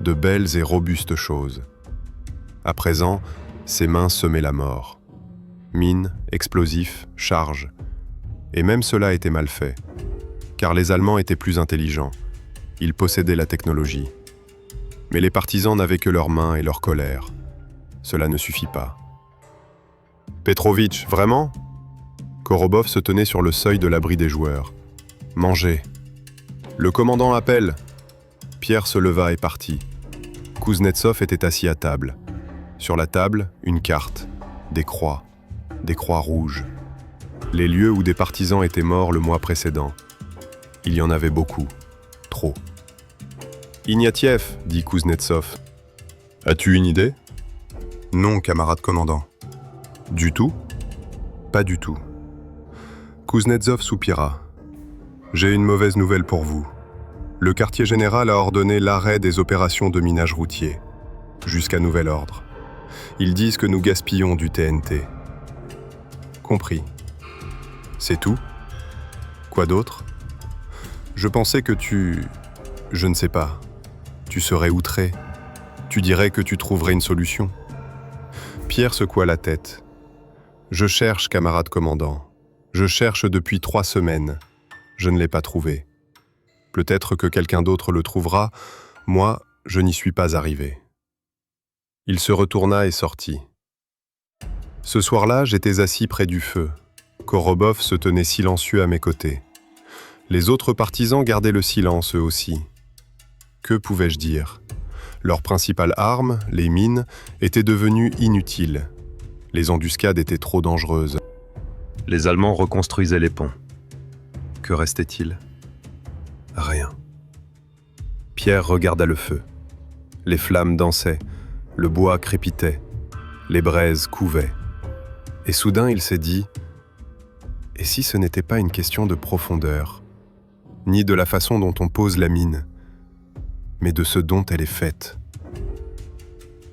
de belles et robustes choses. À présent, ses mains semaient la mort. Mines, explosifs, charges. Et même cela était mal fait, car les Allemands étaient plus intelligents. Ils possédaient la technologie. Mais les partisans n'avaient que leurs mains et leur colère. Cela ne suffit pas. Petrovitch, vraiment ? Korobov se tenait sur le seuil de l'abri des joueurs. Mangez. Le commandant appelle. Pierre se leva et partit. Kuznetsov était assis à table. Sur la table, une carte, des croix rouges. Les lieux où des partisans étaient morts le mois précédent. Il y en avait beaucoup, trop. Ignatiev, dit Kuznetsov. As-tu une idée ? Non, camarade commandant. Du tout ? Pas du tout. Kuznetsov soupira. J'ai une mauvaise nouvelle pour vous. Le quartier général a ordonné l'arrêt des opérations de minage routier, jusqu'à nouvel ordre. Ils disent que nous gaspillons du TNT. Compris. C'est tout ? Quoi d'autre ? Je pensais que je ne sais pas. Tu serais outré. Tu dirais que tu trouverais une solution. Pierre secoua la tête. Je cherche, camarade commandant. Je cherche depuis 3 semaines. Je ne l'ai pas trouvé. Peut-être que quelqu'un d'autre le trouvera. Moi, je n'y suis pas arrivé. Il se retourna et sortit. Ce soir-là, j'étais assis près du feu. Korobov se tenait silencieux à mes côtés. Les autres partisans gardaient le silence eux aussi. Que pouvais-je dire ? Leur principale arme, les mines, était devenue inutile. Les embuscades étaient trop dangereuses.
Les Allemands reconstruisaient les ponts.
Que restait-il ? Rien. Pierre regarda le feu. Les flammes dansaient, le bois crépitait, les braises couvaient. Et soudain, il s'est dit « Et si ce n'était pas une question de profondeur, ni de la façon dont on pose la mine, mais de ce dont elle est faite ?»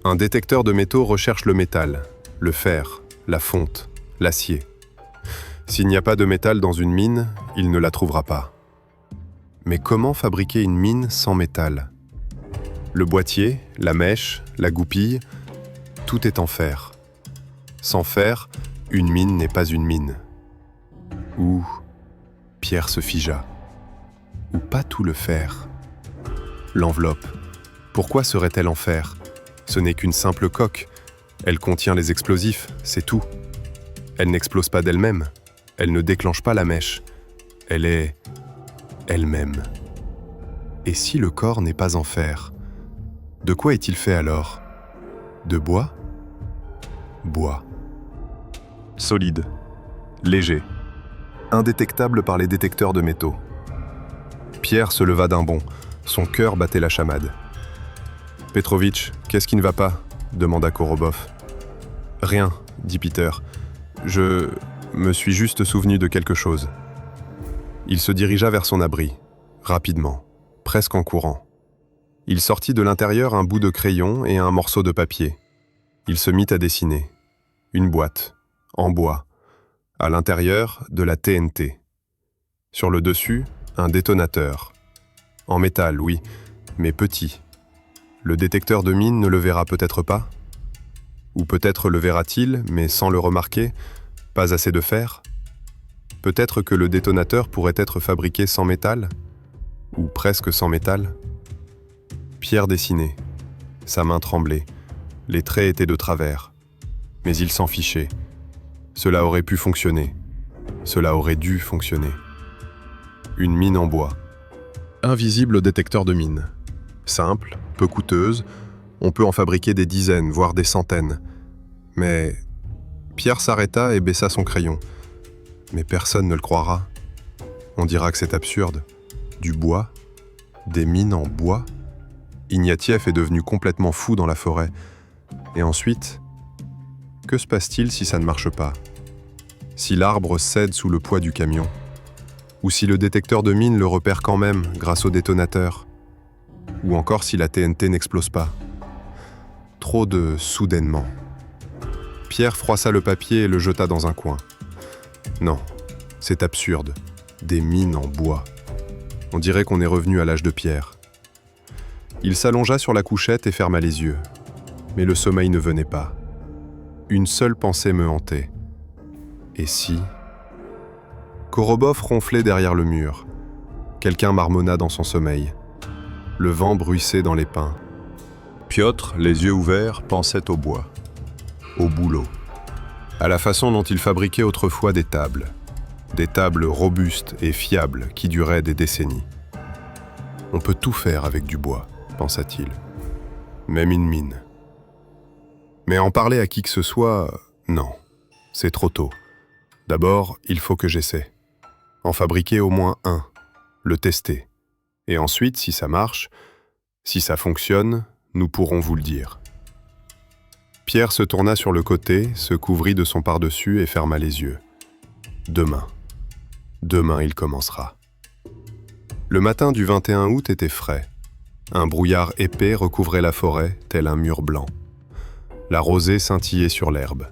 Un détecteur de métaux recherche le métal, le fer, la fonte, l'acier. S'il n'y a pas de métal dans une mine, il ne la trouvera pas. Mais comment fabriquer une mine sans métal ? Le boîtier, la mèche, la goupille, tout est en fer. Sans fer, une mine n'est pas une mine. Ou Pierre se figea. Ou pas tout le fer. L'enveloppe. Pourquoi serait-elle en fer ? Ce n'est qu'une simple coque. Elle contient les explosifs, c'est tout. Elle n'explose pas d'elle-même. Elle ne déclenche pas la mèche. Elle est elle-même. Et si le corps n'est pas en fer ? De quoi est-il fait alors ? De bois ? Bois. Solide. Léger. Indétectable par les détecteurs de métaux. Pierre se leva d'un bond. Son cœur battait la chamade. « Petrovitch, qu'est-ce qui ne va pas ?» demanda Korobov. « Rien, dit Peter. Je me suis juste souvenu de quelque chose. » Il se dirigea vers son abri, rapidement, presque en courant. Il sortit de l'intérieur un bout de crayon et un morceau de papier. Il se mit à dessiner. Une boîte, en bois. À l'intérieur, de la TNT. Sur le dessus, un détonateur. En métal, oui, mais petit. Le détecteur de mine ne le verra peut-être pas ? Ou peut-être le verra-t-il, mais sans le remarquer, pas assez de fer ? Peut-être que le détonateur pourrait être fabriqué sans métal ? Ou presque sans métal ? Pierre dessinait. Sa main tremblait. Les traits étaient de travers. Mais il s'en fichait. Cela aurait pu fonctionner. Cela aurait dû fonctionner. Une mine en bois. Invisible détecteur de mine. Simple, peu coûteuse, on peut en fabriquer des dizaines, voire des centaines. Mais Pierre s'arrêta et baissa son crayon. Mais personne ne le croira. On dira que c'est absurde. Du bois ? Des mines en bois ? Ignatiev est devenu complètement fou dans la forêt. Et ensuite, que se passe-t-il si ça ne marche pas ? Si l'arbre cède sous le poids du camion ? Ou si le détecteur de mine le repère quand même grâce au détonateur ? Ou encore si la TNT n'explose pas ? Trop de soudainement. Pierre froissa le papier et le jeta dans un coin. Non, c'est absurde. Des mines en bois. On dirait qu'on est revenu à l'âge de pierre. Il s'allongea sur la couchette et ferma les yeux. Mais le sommeil ne venait pas. Une seule pensée me hantait. Et si... Korobov ronflait derrière le mur. Quelqu'un marmonna dans son sommeil. Le vent bruissait dans les pins.
Piotr, les yeux ouverts, pensait au bois, au boulot.
À la façon dont il fabriquait autrefois des tables robustes et fiables qui duraient des décennies. On peut tout faire avec du bois, pensa-t-il. Même une mine. Mais en parler à qui que ce soit, non, c'est trop tôt. D'abord, il faut que j'essaie. En fabriquer au moins un, le tester. Et ensuite, si ça marche, si ça fonctionne, nous pourrons vous le dire. Pierre se tourna sur le côté, se couvrit de son pardessus et ferma les yeux. Demain il commencera. Le matin du 21 août était frais. Un brouillard épais recouvrait la forêt, tel un mur blanc. La rosée scintillait sur l'herbe.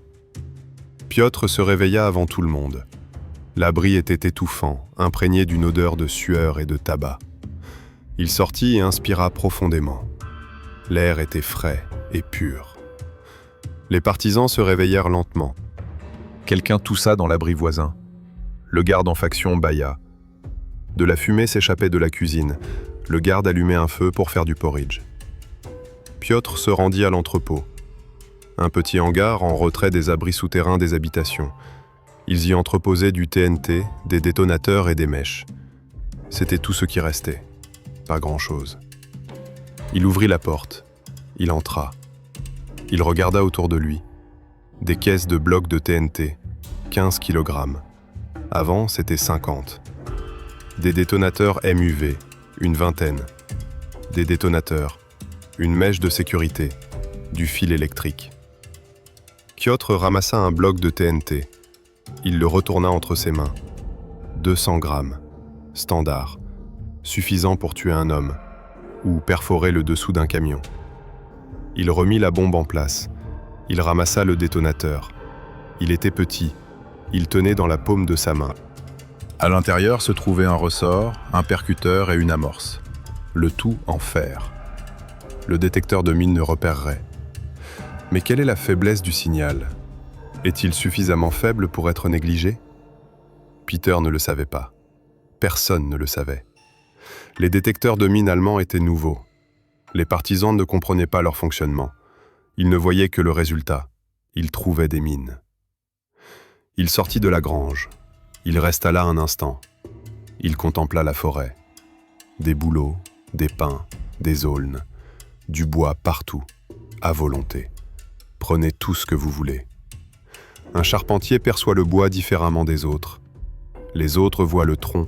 Piotr se réveilla avant tout le monde. L'abri était étouffant, imprégné d'une odeur de sueur et de tabac. Il sortit et inspira profondément. L'air était frais et pur. Les partisans se réveillèrent lentement. Quelqu'un toussa dans l'abri voisin. Le garde en faction bâilla. De la fumée s'échappait de la cuisine. Le garde allumait un feu pour faire du porridge. Piotr se rendit à l'entrepôt. Un petit hangar en retrait des abris souterrains des habitations. Ils y entreposaient du TNT, des détonateurs et des mèches. C'était tout ce qui restait. Pas grand-chose. Il ouvrit la porte. Il entra. Il regarda autour de lui. Des caisses de blocs de TNT, 15 kg. Avant, c'était 50. Des détonateurs MUV, une vingtaine. Des détonateurs, une mèche de sécurité, du fil électrique. Piotr ramassa un bloc de TNT. Il le retourna entre ses mains. 200 grammes, standard, suffisant pour tuer un homme, ou perforer le dessous d'un camion. Il remit la bombe en place. Il ramassa le détonateur. Il était petit. Il tenait dans la paume de sa main. À l'intérieur se trouvait un ressort, un percuteur et une amorce. Le tout en fer. Le détecteur de mine ne repérerait. Mais quelle est la faiblesse du signal ? Est-il suffisamment faible pour être négligé ? Peter ne le savait pas. Personne ne le savait. Les détecteurs de mine allemands étaient nouveaux. Les partisans ne comprenaient pas leur fonctionnement. Ils ne voyaient que le résultat. Ils trouvaient des mines. Il sortit de la grange. Il resta là un instant. Il contempla la forêt. Des bouleaux, des pins, des aulnes, du bois partout, à volonté. Prenez tout ce que vous voulez. Un charpentier perçoit le bois différemment des autres. Les autres voient le tronc.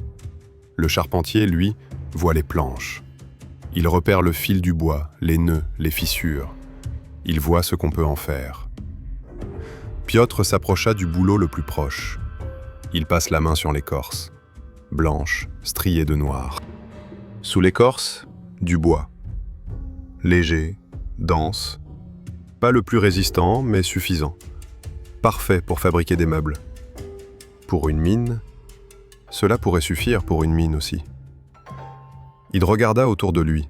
Le charpentier, lui, voit les planches. Il repère le fil du bois, les nœuds, les fissures. Il voit ce qu'on peut en faire. Piotr s'approcha du bouleau le plus proche. Il passe la main sur l'écorce, blanche, striée de noir. Sous l'écorce, du bois. Léger, dense, pas le plus résistant, mais suffisant. Parfait pour fabriquer des meubles. Pour une mine, cela pourrait suffire pour une mine aussi. Il regarda autour de lui.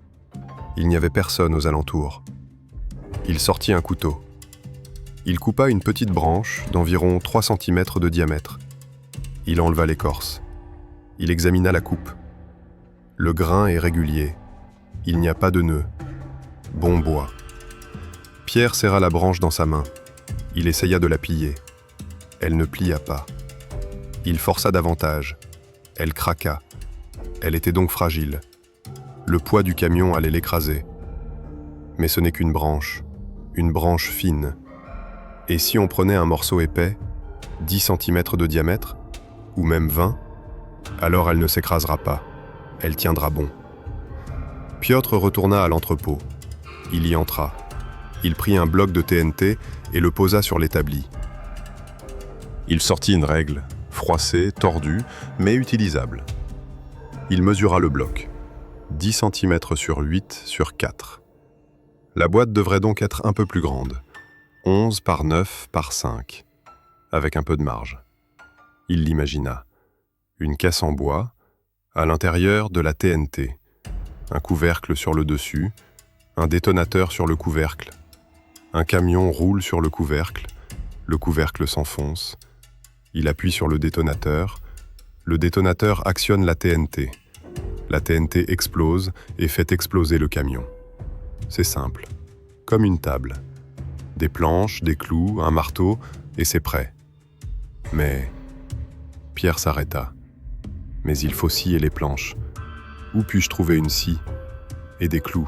Il n'y avait personne aux alentours. Il sortit un couteau. Il coupa une petite branche d'environ 3 cm de diamètre. Il enleva l'écorce. Il examina la coupe. Le grain est régulier. Il n'y a pas de nœud. Bon bois. Pierre serra la branche dans sa main. Il essaya de la plier. Elle ne plia pas. Il força davantage. Elle craqua. Elle était donc fragile. Le poids du camion allait l'écraser. Mais ce n'est qu'une branche fine. Et si on prenait un morceau épais, 10 cm de diamètre, ou même 20, alors elle ne s'écrasera pas. Elle tiendra bon. Piotr retourna à l'entrepôt. Il y entra. Il prit un bloc de TNT et le posa sur l'établi. Il sortit une règle, froissée, tordue, mais utilisable. Il mesura le bloc. 10 cm sur 8 sur 4. La boîte devrait donc être un peu plus grande. 11 par 9 par 5, avec un peu de marge. Il l'imagina. Une caisse en bois, à l'intérieur de la TNT, un couvercle sur le dessus, un détonateur sur le couvercle. Un camion roule sur le couvercle s'enfonce. Il appuie sur le détonateur actionne la TNT. La TNT explose et fait exploser le camion. C'est simple, comme une table. Des planches, des clous, un marteau, et c'est prêt. Mais Pierre s'arrêta. Mais il faut scier les planches. Où puis-je trouver une scie? Et des clous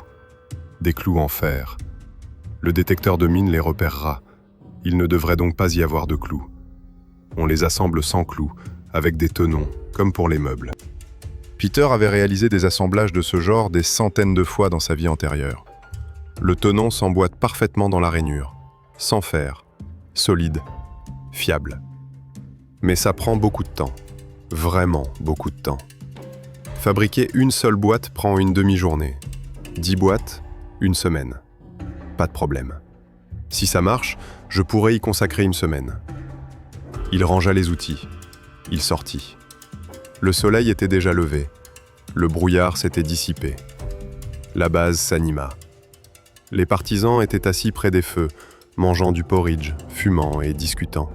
en fer. Le détecteur de mine les repérera. Il ne devrait donc pas y avoir de clous. On les assemble sans clous, avec des tenons, comme pour les meubles. Peter avait réalisé des assemblages de ce genre des centaines de fois dans sa vie antérieure. Le tenon s'emboîte parfaitement dans la rainure, sans fer, solide, fiable. Mais ça prend beaucoup de temps, vraiment beaucoup de temps. Fabriquer une seule boîte prend une demi-journée. 10 boîtes, une semaine. Pas de problème. Si ça marche, je pourrais y consacrer une semaine. Il rangea les outils. Il sortit. Le soleil était déjà levé. Le brouillard s'était dissipé. La base s'anima. Les partisans étaient assis près des feux, mangeant du porridge, fumant et discutant.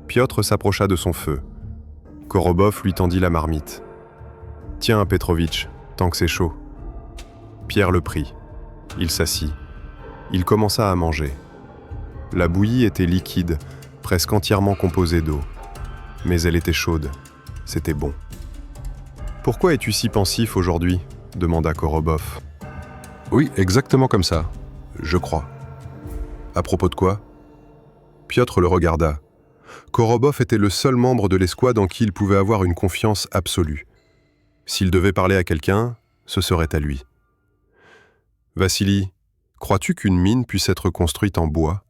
Piotr s'approcha de son feu. Korobov lui tendit la marmite. « Tiens, Petrovitch, tant que c'est chaud. » Pierre le prit. Il s'assit. Il commença à manger. La bouillie était liquide, presque entièrement composée d'eau. Mais elle était chaude. C'était bon. « Pourquoi es-tu si pensif aujourd'hui » demanda Korobov. « Oui, exactement comme ça, je crois. »« À propos de quoi ?» Piotr le regarda. Korobov était le seul membre de l'escouade en qui il pouvait avoir une confiance absolue. S'il devait parler à quelqu'un, ce serait à lui. « Vassili, crois-tu qu'une mine puisse être construite en bois ?»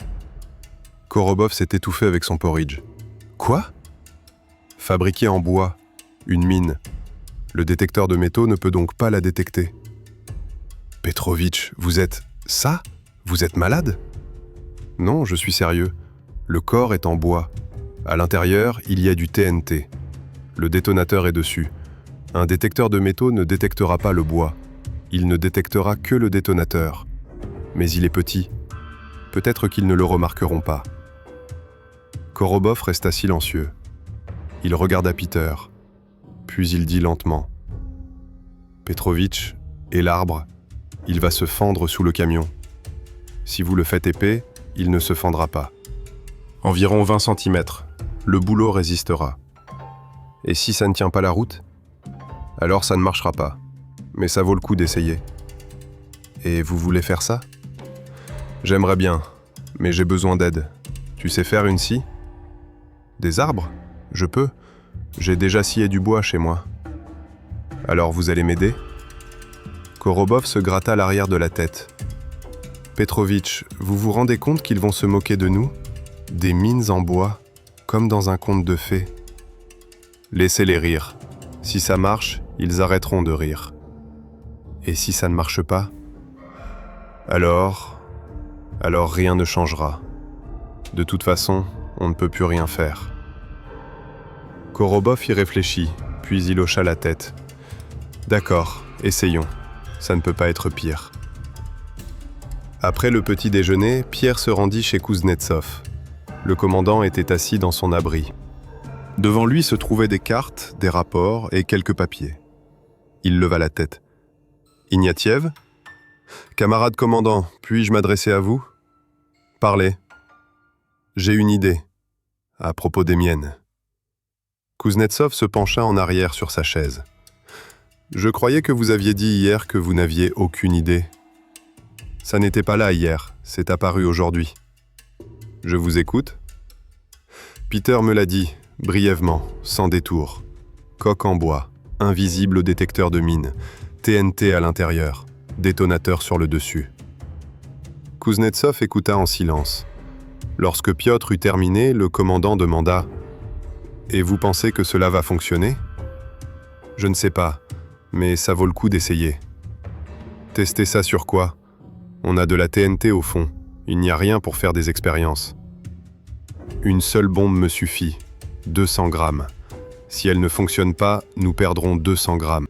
Korobov s'est étouffé avec son porridge. « Quoi ?» « Fabriquée en bois, une mine. Le détecteur de métaux ne peut donc pas la détecter. »« Petrovitch, vous êtes... ça ? Vous êtes malade ?»« Non, je suis sérieux. Le corps est en bois. À l'intérieur, il y a du TNT. Le détonateur est dessus. Un détecteur de métaux ne détectera pas le bois. Il ne détectera que le détonateur. Mais il est petit. Peut-être qu'ils ne le remarqueront pas. » Korobov resta silencieux. Il regarda Peter. Puis il dit lentement. « Petrovitch, et l'arbre, il va se fendre sous le camion. Si vous le faites épais, il ne se fendra pas. Environ 20 cm. Le boulot résistera. Et si ça ne tient pas la route ? Alors ça ne marchera pas. Mais ça vaut le coup d'essayer. Et vous voulez faire ça ? J'aimerais bien, mais j'ai besoin d'aide. Tu sais faire une scie ? Des arbres ? Je peux. J'ai déjà scié du bois chez moi. Alors vous allez m'aider ? Korobov se gratta l'arrière de la tête. Petrovitch, vous vous rendez compte qu'ils vont se moquer de nous ? Des mines en bois, comme dans un conte de fées. Laissez-les rire. Si ça marche, ils arrêteront de rire. Et si ça ne marche pas ? Alors rien ne changera. De toute façon, on ne peut plus rien faire. Korobov y réfléchit, puis il hocha la tête. D'accord, essayons. Ça ne peut pas être pire. Après le petit déjeuner, Pierre se rendit chez Kuznetsov. Le commandant était assis dans son abri. Devant lui se trouvaient des cartes, des rapports et quelques papiers. Il leva la tête. « Ignatiev ? Camarade commandant, puis-je m'adresser à vous ? Parlez. J'ai une idée, à propos des miennes. » Kuznetsov se pencha en arrière sur sa chaise. « Je croyais que vous aviez dit hier que vous n'aviez aucune idée. Ça n'était pas là hier, c'est apparu aujourd'hui. Je vous écoute ? Peter me l'a dit, brièvement, sans détour. Coque en bois, invisible au détecteur de mine, TNT à l'intérieur, détonateur sur le dessus. » Kuznetsov écouta en silence. Lorsque Piotr eut terminé, le commandant demanda « Et vous pensez que cela va fonctionner ? » « Je ne sais pas, mais ça vaut le coup d'essayer. »« Tester ça sur quoi ? On a de la TNT au fond, il n'y a rien pour faire des expériences. »« Une seule bombe me suffit, 200 grammes. Si elle ne fonctionne pas, nous perdrons 200 grammes.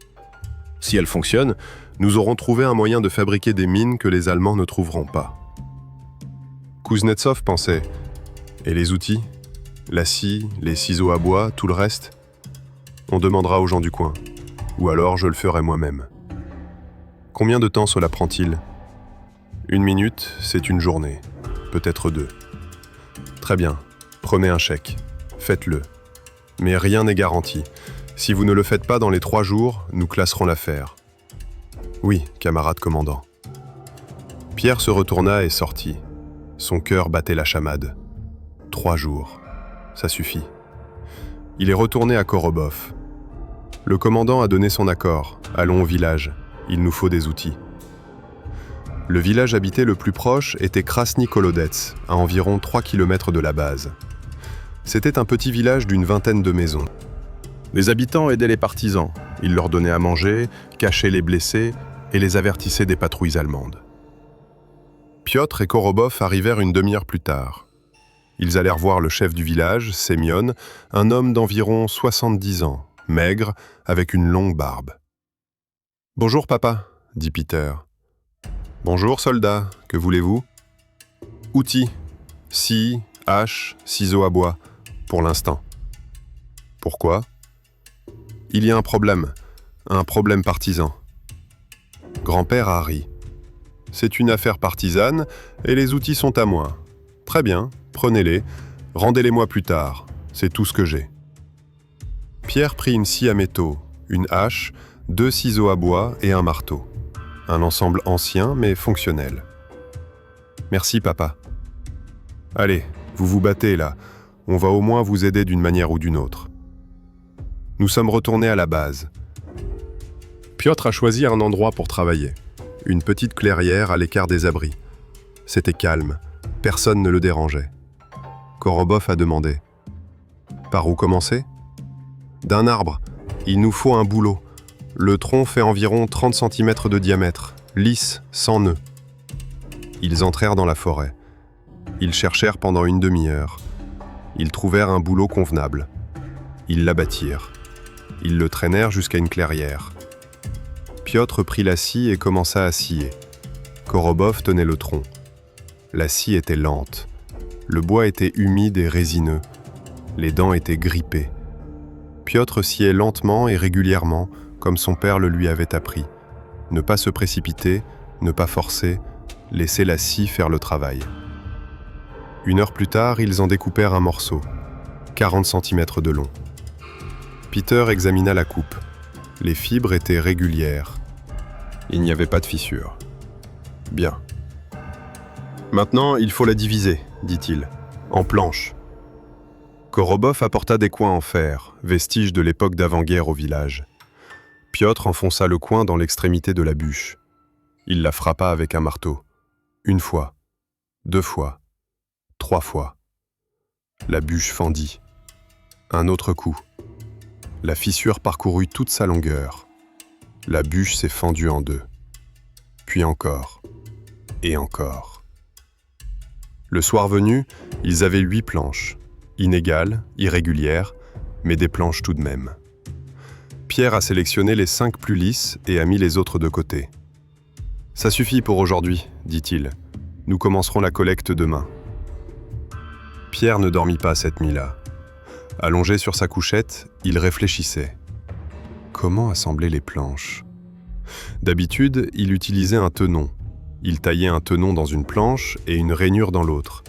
Si elle fonctionne, nous aurons trouvé un moyen de fabriquer des mines que les Allemands ne trouveront pas. » Kuznetsov pensait « Et les outils? La scie, les ciseaux à bois, tout le reste? On demandera aux gens du coin. Ou alors je le ferai moi-même. » Combien de temps cela prend-il? 1 minute, c'est une journée. Peut-être 2. Très bien, prenez un chèque. Faites-le. Mais rien n'est garanti. Si vous ne le faites pas dans les 3 jours, nous classerons l'affaire. Oui, camarade commandant. Pierre se retourna et sortit. Son cœur battait la chamade. 3 jours. Ça suffit. Il est retourné à Korobov. Le commandant a donné son accord. Allons au village. Il nous faut des outils. Le village habité le plus proche était Krasny Kolodets, à environ 3 km de la base. C'était un petit village d'une 20aine de maisons. Les habitants aidaient les partisans. Ils leur donnaient à manger, cachaient les blessés et les avertissaient des patrouilles allemandes. Piotr et Korobov arrivèrent une demi-heure plus tard. Ils allèrent voir le chef du village, Semyon, un homme d'environ 70 ans, maigre, avec une longue barbe. « Bonjour papa, dit Peter. « Bonjour soldat, que voulez-vous ?»« Outils, scie, hache, ciseaux à bois, pour l'instant. »« Pourquoi ?»« Il y a un problème partisan. » Grand-père a ri. « C'est une affaire partisane et les outils sont à moi. Très bien, prenez-les, rendez-les-moi plus tard, c'est tout ce que j'ai. » Pierre prit une scie à métaux, une hache, 2 ciseaux à bois et un marteau. Un ensemble ancien mais fonctionnel. « Merci papa. »« Allez, vous vous battez là, on va au moins vous aider d'une manière ou d'une autre. » Nous sommes retournés à la base. Piotr a choisi un endroit pour travailler. Une petite clairière à l'écart des abris. C'était calme, personne ne le dérangeait. Korobov a demandé « Par où commencer ?»« D'un arbre. Il nous faut un bouleau. Le tronc fait environ 30 cm de diamètre, lisse, sans nœuds. » Ils entrèrent dans la forêt. Ils cherchèrent pendant une demi-heure. Ils trouvèrent un bouleau convenable. Ils l'abattirent. Ils le traînèrent jusqu'à une clairière. Piotr prit la scie et commença à scier. Korobov tenait le tronc. La scie était lente. Le bois était humide et résineux. Les dents étaient grippées. Piotr sciait lentement et régulièrement, comme son père le lui avait appris. Ne pas se précipiter, ne pas forcer, laisser la scie faire le travail. 1 heure plus tard, ils en découpèrent un morceau, 40 cm de long. Peter examina la coupe. Les fibres étaient régulières. Il n'y avait pas de fissure. Bien. Maintenant, il faut la diviser, dit-il, en planches. Korobov apporta des coins en fer, vestige de l'époque d'avant-guerre au village. Piotr enfonça le coin dans l'extrémité de la bûche. Il la frappa avec un marteau. 1 fois, 2 fois, 3 fois. La bûche fendit. Un autre coup. La fissure parcourut toute sa longueur. La bûche s'est fendue en 2. Puis encore. Et encore. Le soir venu, ils avaient 8 planches. Inégales, irrégulières, mais des planches tout de même. Pierre a sélectionné les 5 plus lisses et a mis les autres de côté. « Ça suffit pour aujourd'hui, dit-il. Nous commencerons la collecte demain. » Pierre ne dormit pas cette nuit-là. Allongé sur sa couchette, il réfléchissait. Comment assembler les planches? D'habitude, il utilisait un tenon. Il taillait un tenon dans une planche et une rainure dans l'autre.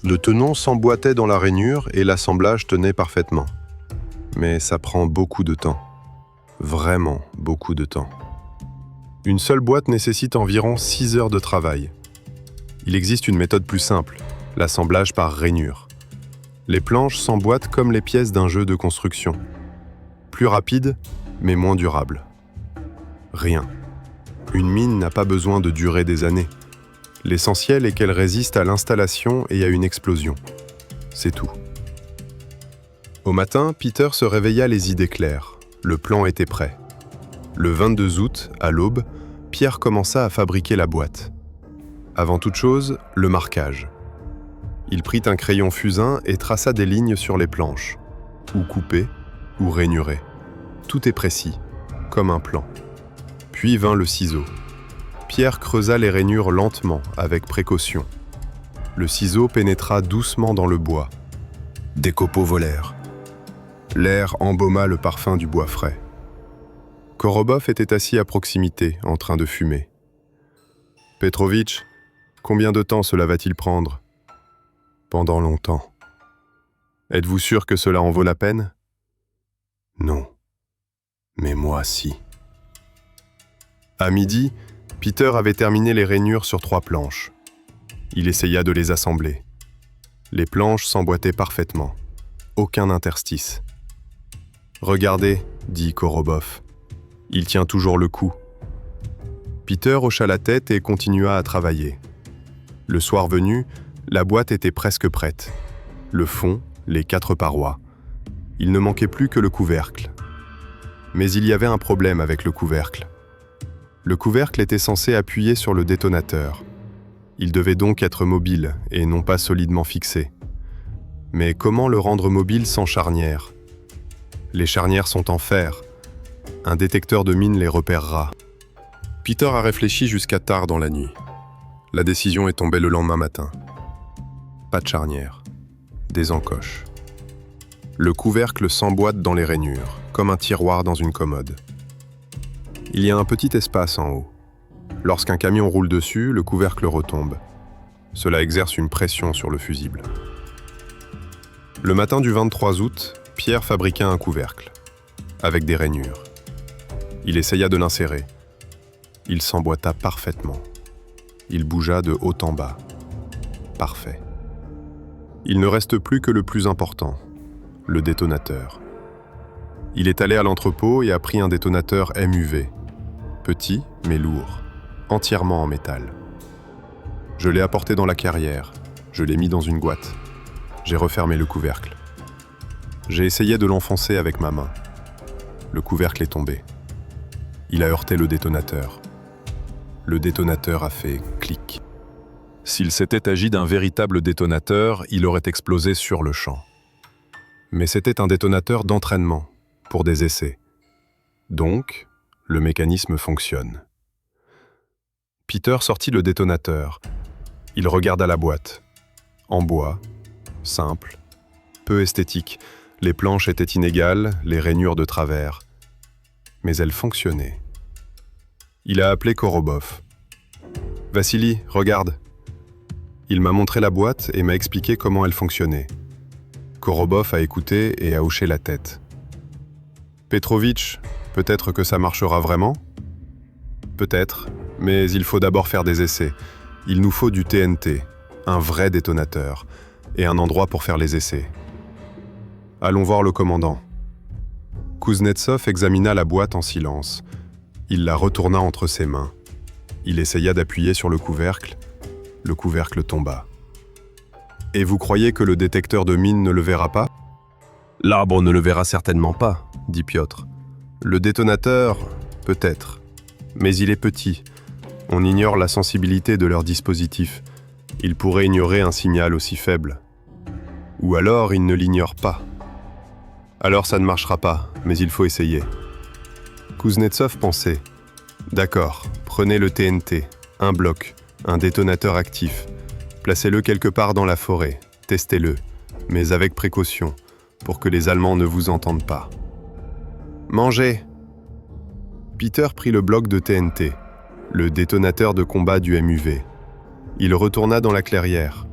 Le tenon s'emboîtait dans la rainure et l'assemblage tenait parfaitement. Mais ça prend beaucoup de temps. Vraiment beaucoup de temps. Une seule boîte nécessite environ 6 heures de travail. Il existe une méthode plus simple, l'assemblage par rainure. Les planches s'emboîtent comme les pièces d'un jeu de construction. Plus rapide, mais moins durable. Rien. Une mine n'a pas besoin de durer des années. L'essentiel est qu'elle résiste à l'installation et à une explosion. C'est tout. Au matin, Peter se réveilla les idées claires. Le plan était prêt. Le 22 août, à l'aube, Pierre commença à fabriquer la boîte. Avant toute chose, le marquage. Il prit un crayon fusain et traça des lignes sur les planches, ou coupées, ou rainurées. Tout est précis, comme un plan. Puis vint le ciseau. Pierre creusa les rainures lentement, avec précaution. Le ciseau pénétra doucement dans le bois. Des copeaux volèrent. L'air embauma le parfum du bois frais. Korobov était assis à proximité, en train de fumer. « Petrovitch, combien de temps cela va-t-il prendre ?»« Pendant longtemps. »« Êtes-vous sûr que cela en vaut la peine ?»« Non. Mais moi, si. » À midi, Peter avait terminé les rainures sur 3 planches. Il essaya de les assembler. Les planches s'emboîtaient parfaitement. Aucun interstice. « Regardez, » dit Korobov. « Il tient toujours le coup. » Peter hocha la tête et continua à travailler. Le soir venu, la boîte était presque prête. Le fond, les 4 parois. Il ne manquait plus que le couvercle. Mais il y avait un problème avec le couvercle. Le couvercle était censé appuyer sur le détonateur. Il devait donc être mobile et non pas solidement fixé. Mais comment le rendre mobile sans charnière ? Les charnières sont en fer. Un détecteur de mine les repérera. Peter a réfléchi jusqu'à tard dans la nuit. La décision est tombée le lendemain matin. Pas de charnière. Des encoches. Le couvercle s'emboîte dans les rainures, comme un tiroir dans une commode. Il y a un petit espace en haut. Lorsqu'un camion roule dessus, le couvercle retombe. Cela exerce une pression sur le fusible. Le matin du 23 août, Pierre fabriqua un couvercle, avec des rainures. Il essaya de l'insérer. Il s'emboîta parfaitement. Il bougea de haut en bas. Parfait. Il ne reste plus que le plus important, le détonateur. Il est allé à l'entrepôt et a pris un détonateur MUV, petit mais lourd, entièrement en métal. Je l'ai apporté dans la carrière, je l'ai mis dans une boîte. J'ai refermé le couvercle. J'ai essayé de l'enfoncer avec ma main. Le couvercle est tombé. Il a heurté le détonateur. Le détonateur a fait clic. S'il s'était agi d'un véritable détonateur, il aurait explosé sur le champ. Mais c'était un détonateur d'entraînement, pour des essais. Donc, le mécanisme fonctionne. Peter sortit le détonateur. Il regarda la boîte. En bois, simple, peu esthétique. Les planches étaient inégales, les rainures de travers. Mais elles fonctionnaient. Il a appelé Korobov. « Vassili, regarde !» Il m'a montré la boîte et m'a expliqué comment elle fonctionnait. Korobov a écouté et a hoché la tête. « Petrovitch, peut-être que ça marchera vraiment ?»« Peut-être, mais il faut d'abord faire des essais. Il nous faut du TNT, un vrai détonateur, et un endroit pour faire les essais. Allons voir le commandant. » Kuznetsov examina la boîte en silence. Il la retourna entre ses mains. Il essaya d'appuyer sur le couvercle. Le couvercle tomba. « Et vous croyez que le détecteur de mine ne le verra pas ?»« L'arbre ne le verra certainement pas, » dit Piotr. « Le détonateur, peut-être. Mais il est petit. On ignore la sensibilité de leur dispositif. Il pourrait ignorer un signal aussi faible. Ou alors il ne l'ignore pas. Alors ça ne marchera pas, mais il faut essayer. » Kuznetsov pensait. « D'accord, prenez le TNT, un bloc, un détonateur actif. Placez-le quelque part dans la forêt, testez-le, mais avec précaution, pour que les Allemands ne vous entendent pas. Mangez !» Peter prit le bloc de TNT, le détonateur de combat du MUV. Il retourna dans la clairière.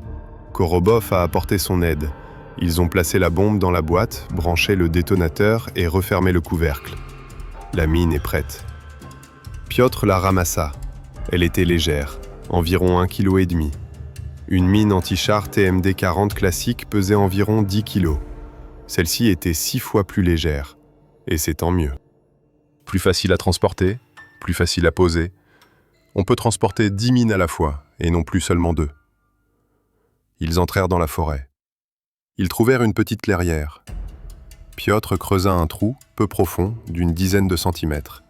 Korobov a apporté son aide. Ils ont placé la bombe dans la boîte, branché le détonateur et refermé le couvercle. La mine est prête. Piotr la ramassa. Elle était légère, environ 1,5 kg. Une mine anti-char TMD-40 classique pesait environ 10 kg. Celle-ci était 6 fois plus légère. Et c'est tant mieux. Plus facile à transporter, plus facile à poser. On peut transporter 10 mines à la fois, et non plus seulement 2. Ils entrèrent dans la forêt. Ils trouvèrent une petite clairière. Piotr creusa un trou, peu profond, d'une dizaine de centimètres.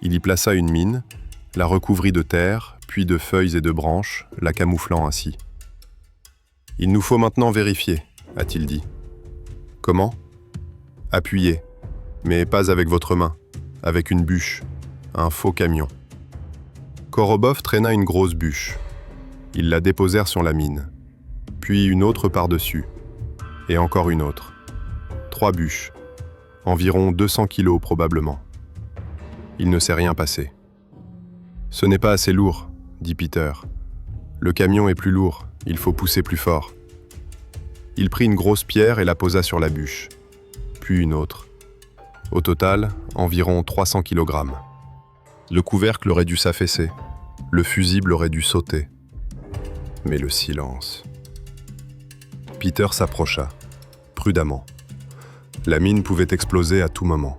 Il y plaça une mine, la recouvrit de terre, puis de feuilles et de branches, la camouflant ainsi. « Il nous faut maintenant vérifier », a-t-il dit. « Comment ? Appuyez, mais pas avec votre main, avec une bûche, un faux camion. » Korobov traîna une grosse bûche. Ils la déposèrent sur la mine. puis une autre par-dessus, et encore une autre. 3 bûches, environ 200 kilos probablement. Il ne s'est rien passé. « Ce n'est pas assez lourd, » dit Peter. « Le camion est plus lourd, il faut pousser plus fort. » Il prit une grosse pierre et la posa sur la bûche, puis une autre. Au total, environ 300 kg. Le couvercle aurait dû s'affaisser, le fusible aurait dû sauter. Mais le silence. Peter s'approcha, prudemment. La mine pouvait exploser à tout moment.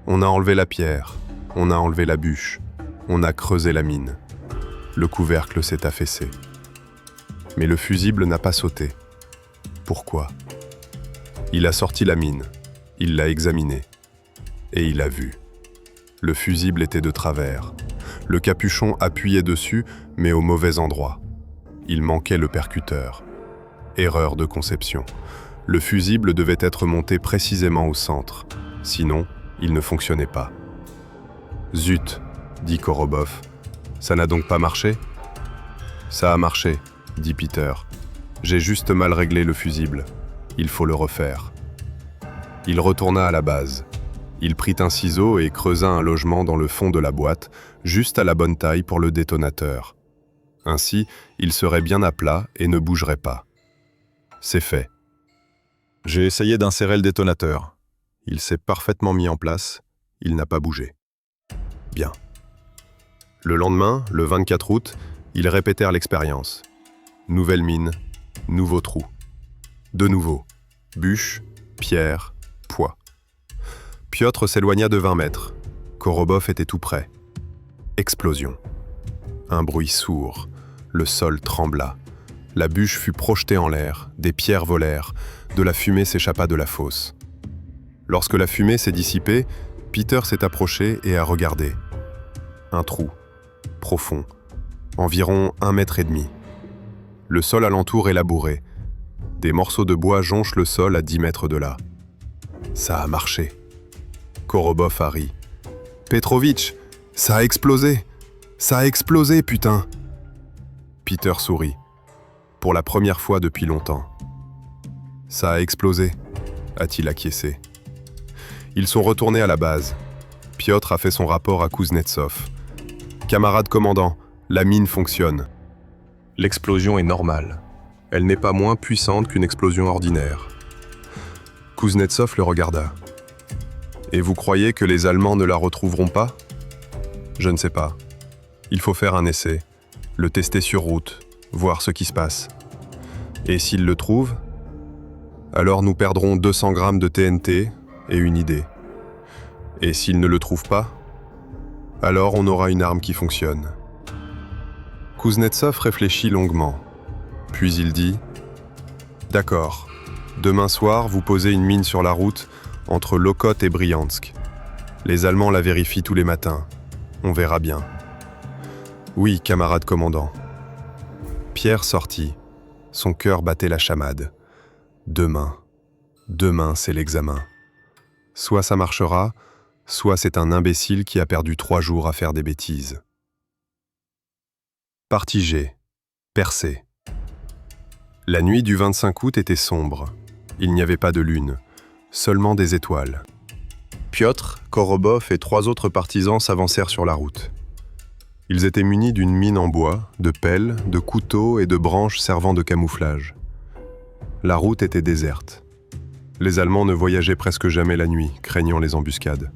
On a enlevé la pierre, on a enlevé la bûche, on a creusé la mine. Le couvercle s'est affaissé. Mais le fusible n'a pas sauté. Pourquoi ? Il a sorti la mine, il l'a examinée, et il a vu. Le fusible était de travers. Le capuchon appuyait dessus, mais au mauvais endroit. Il manquait le percuteur. Erreur de conception. Le fusible devait être monté précisément au centre. Sinon, il ne fonctionnait pas. « Zut !» dit Korobov. « Ça n'a donc pas marché ?»« Ça a marché, » dit Peter. « J'ai juste mal réglé le fusible. Il faut le refaire. » Il retourna à la base. Il prit un ciseau et creusa un logement dans le fond de la boîte, juste à la bonne taille pour le détonateur. Ainsi, il serait bien à plat et ne bougerait pas. C'est fait. J'ai essayé d'insérer le détonateur. Il s'est parfaitement mis en place, il n'a pas bougé. Bien. Le lendemain, le 24 août, ils répétèrent l'expérience. Nouvelle mine, nouveau trou. De nouveau, bûche, pierre, poids. Piotr s'éloigna de 20 mètres. Korobov était tout près. Explosion. Un bruit sourd. Le sol trembla. La bûche fut projetée en l'air, des pierres volèrent, de la fumée s'échappa de la fosse. Lorsque la fumée s'est dissipée, Peter s'est approché et a regardé. Un trou, profond, environ 1,5 mètre. Le sol alentour est labouré. Des morceaux de bois jonchent le sol à 10 mètres de là. Ça a marché. Korobov a ri. « Petrovitch, ça a explosé! Ça a explosé, putain !» Peter sourit. Pour la première fois depuis longtemps. « Ça a explosé », a-t-il acquiescé. Ils sont retournés à la base. Piotr a fait son rapport à Kuznetsov. « Camarade commandant, la mine fonctionne. L'explosion est normale. Elle n'est pas moins puissante qu'une explosion ordinaire. » Kuznetsov le regarda. « Et vous croyez que les Allemands ne la retrouveront pas ? Je ne sais pas. Il faut faire un essai, le tester sur route, voir ce qui se passe. Et s'ils le trouvent, alors nous perdrons 200 grammes de TNT et une idée. Et s'ils ne le trouvent pas, alors on aura une arme qui fonctionne. » Kuznetsov réfléchit longuement. Puis il dit « D'accord, demain soir, vous posez une mine sur la route entre Lokot et Briansk. Les Allemands la vérifient tous les matins. On verra bien. »« Oui, camarade commandant. » Pierre sortit. Son cœur battait la chamade. Demain, c'est l'examen. Soit ça marchera, soit c'est un imbécile qui a perdu 3 jours à faire des bêtises. Partie G. Percée. La nuit du 25 août était sombre. Il n'y avait pas de lune, seulement des étoiles. Piotr, Korobov et 3 autres partisans s'avancèrent sur la route. Ils étaient munis d'une mine en bois, de pelles, de couteaux et de branches servant de camouflage. La route était déserte. Les Allemands ne voyageaient presque jamais la nuit, craignant les embuscades.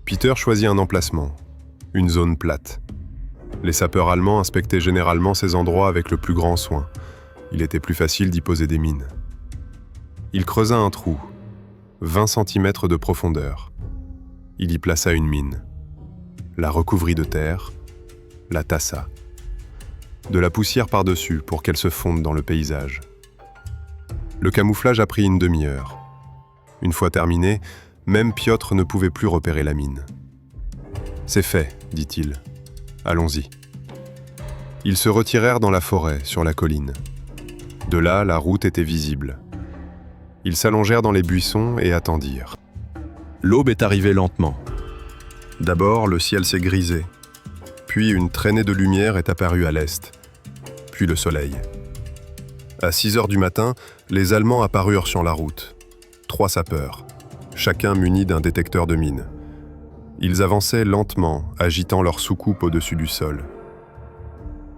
Peter choisit un emplacement, une zone plate. Les sapeurs allemands inspectaient généralement ces endroits avec le plus grand soin. Il était plus facile d'y poser des mines. Il creusa un trou, 20 cm de profondeur. Il y plaça une mine. La recouvrit de terre, la tassa. De la poussière par-dessus pour qu'elle se fonde dans le paysage. Le camouflage a pris une demi-heure. Une fois terminé, même Piotr ne pouvait plus repérer la mine. « C'est fait, dit-il. Allons-y. » Ils se retirèrent dans la forêt, sur la colline. De là, la route était visible. Ils s'allongèrent dans les buissons et attendirent. L'aube est arrivée lentement. D'abord, le ciel s'est grisé. Puis une traînée de lumière est apparue à l'est. Puis le soleil. À 6 heures du matin, les Allemands apparurent sur la route. 3 sapeurs, chacun muni d'un détecteur de mines. Ils avançaient lentement, agitant leur soucoupe au-dessus du sol.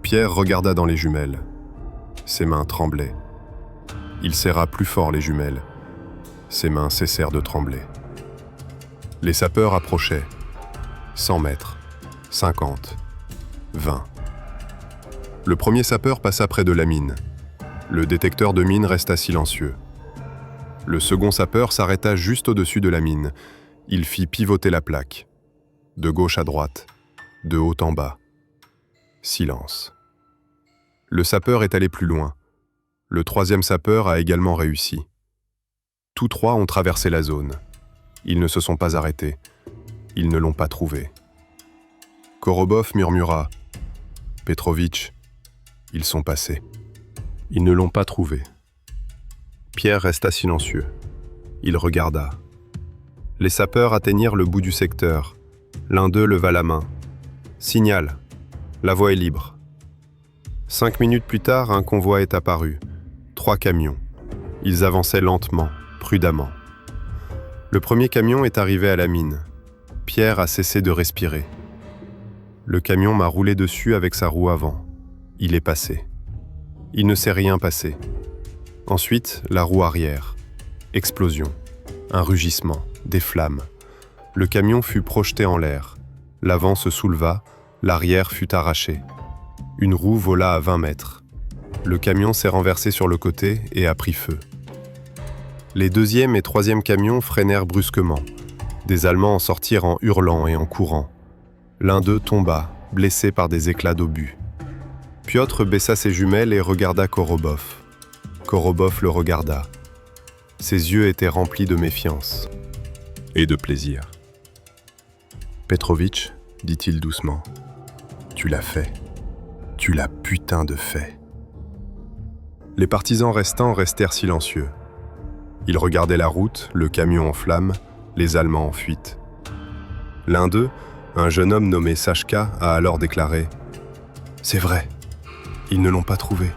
Pierre regarda dans les jumelles. Ses mains tremblaient. Il serra plus fort les jumelles. Ses mains cessèrent de trembler. Les sapeurs approchaient. 100 mètres, 50, 20. Le premier sapeur passa près de la mine. Le détecteur de mine resta silencieux. Le second sapeur s'arrêta juste au-dessus de la mine. Il fit pivoter la plaque. De gauche à droite, de haut en bas. Silence. Le sapeur est allé plus loin. Le troisième sapeur a également réussi. Tous trois ont traversé la zone. Ils ne se sont pas arrêtés. Ils ne l'ont pas trouvé. Korobov murmura « Petrovitch, ils sont passés. Ils ne l'ont pas trouvé. » Pierre resta silencieux. Il regarda. Les sapeurs atteignirent le bout du secteur. L'un d'eux leva la main. « Signal. La voie est libre. » 5 minutes plus tard, un convoi est apparu. 3 camions. Ils avançaient lentement, prudemment. Le premier camion est arrivé à la mine. Pierre a cessé de respirer. Le camion m'a roulé dessus avec sa roue avant. Il est passé. Il ne s'est rien passé. Ensuite, la roue arrière. Explosion. Un rugissement. Des flammes. Le camion fut projeté en l'air. L'avant se souleva. L'arrière fut arraché. Une roue vola à 20 mètres. Le camion s'est renversé sur le côté et a pris feu. Les deuxième et troisième camions freinèrent brusquement. Des Allemands en sortirent en hurlant et en courant. L'un d'eux tomba, blessé par des éclats d'obus. Piotr baissa ses jumelles et regarda Korobov. Korobov le regarda. Ses yeux étaient remplis de méfiance.
Et de plaisir.
« Petrovitch, dit-il doucement, tu l'as fait. Tu l'as putain de fait. » Les partisans restants restèrent silencieux. Ils regardaient la route, le camion en flammes, les Allemands en fuite. L'un d'eux, un jeune homme nommé Sachka, a alors déclaré « C'est vrai, ils ne l'ont pas trouvé.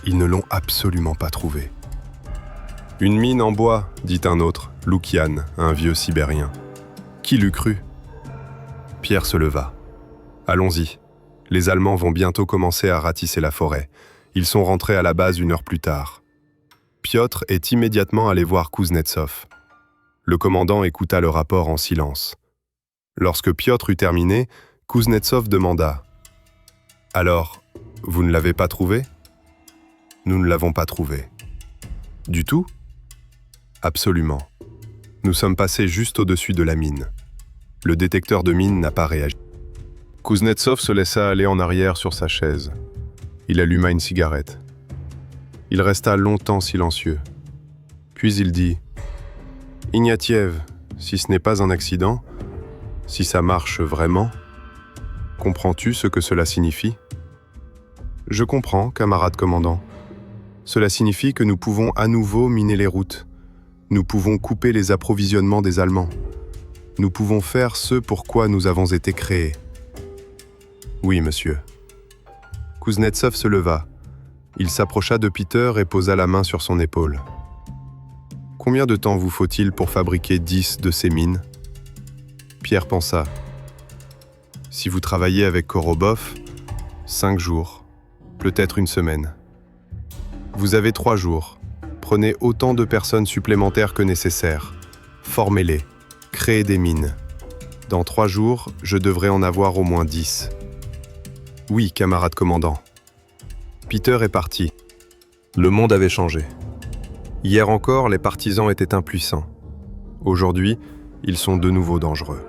Ils ne l'ont absolument pas trouvé. » « Une mine en bois, dit un autre, Loukian, un vieux sibérien. Qui l'eût cru ? » Pierre se leva. « Allons-y. Les Allemands vont bientôt commencer à ratisser la forêt. Ils sont rentrés à la base 1 heure plus tard. » Piotr est immédiatement allé voir Kuznetsov. Le commandant écouta le rapport en silence. Lorsque Piotr eut terminé, Kuznetsov demanda « Alors, vous ne l'avez pas trouvé ?»« Nous ne l'avons pas trouvé. »« Du tout ?»« Absolument. Nous sommes passés juste au-dessus de la mine. Le détecteur de mine n'a pas réagi. » Kuznetsov se laissa aller en arrière sur sa chaise. Il alluma une cigarette. Il resta longtemps silencieux. Puis il dit « Ignatiev, si ce n'est pas un accident, si ça marche vraiment, comprends-tu ce que cela signifie ?»« Je comprends, camarade commandant. Cela signifie que nous pouvons à nouveau miner les routes. Nous pouvons couper les approvisionnements des Allemands. Nous pouvons faire ce pour quoi nous avons été créés. » « Oui, monsieur. » Kuznetsov se leva. Il s'approcha de Peter et posa la main sur son épaule. « Combien de temps vous faut-il pour fabriquer 10 de ces mines ?» Pierre pensa. « Si vous travaillez avec Korobov, 5 jours, peut-être 1 semaine. Vous avez 3 jours. Prenez autant de personnes supplémentaires que nécessaire. Formez-les. Créez des mines. Dans 3 jours, je devrais en avoir au moins 10. » « Oui, camarade commandant. » Peter est parti. Le monde avait changé. Hier encore, les partisans étaient impuissants. Aujourd'hui, ils sont de nouveau dangereux.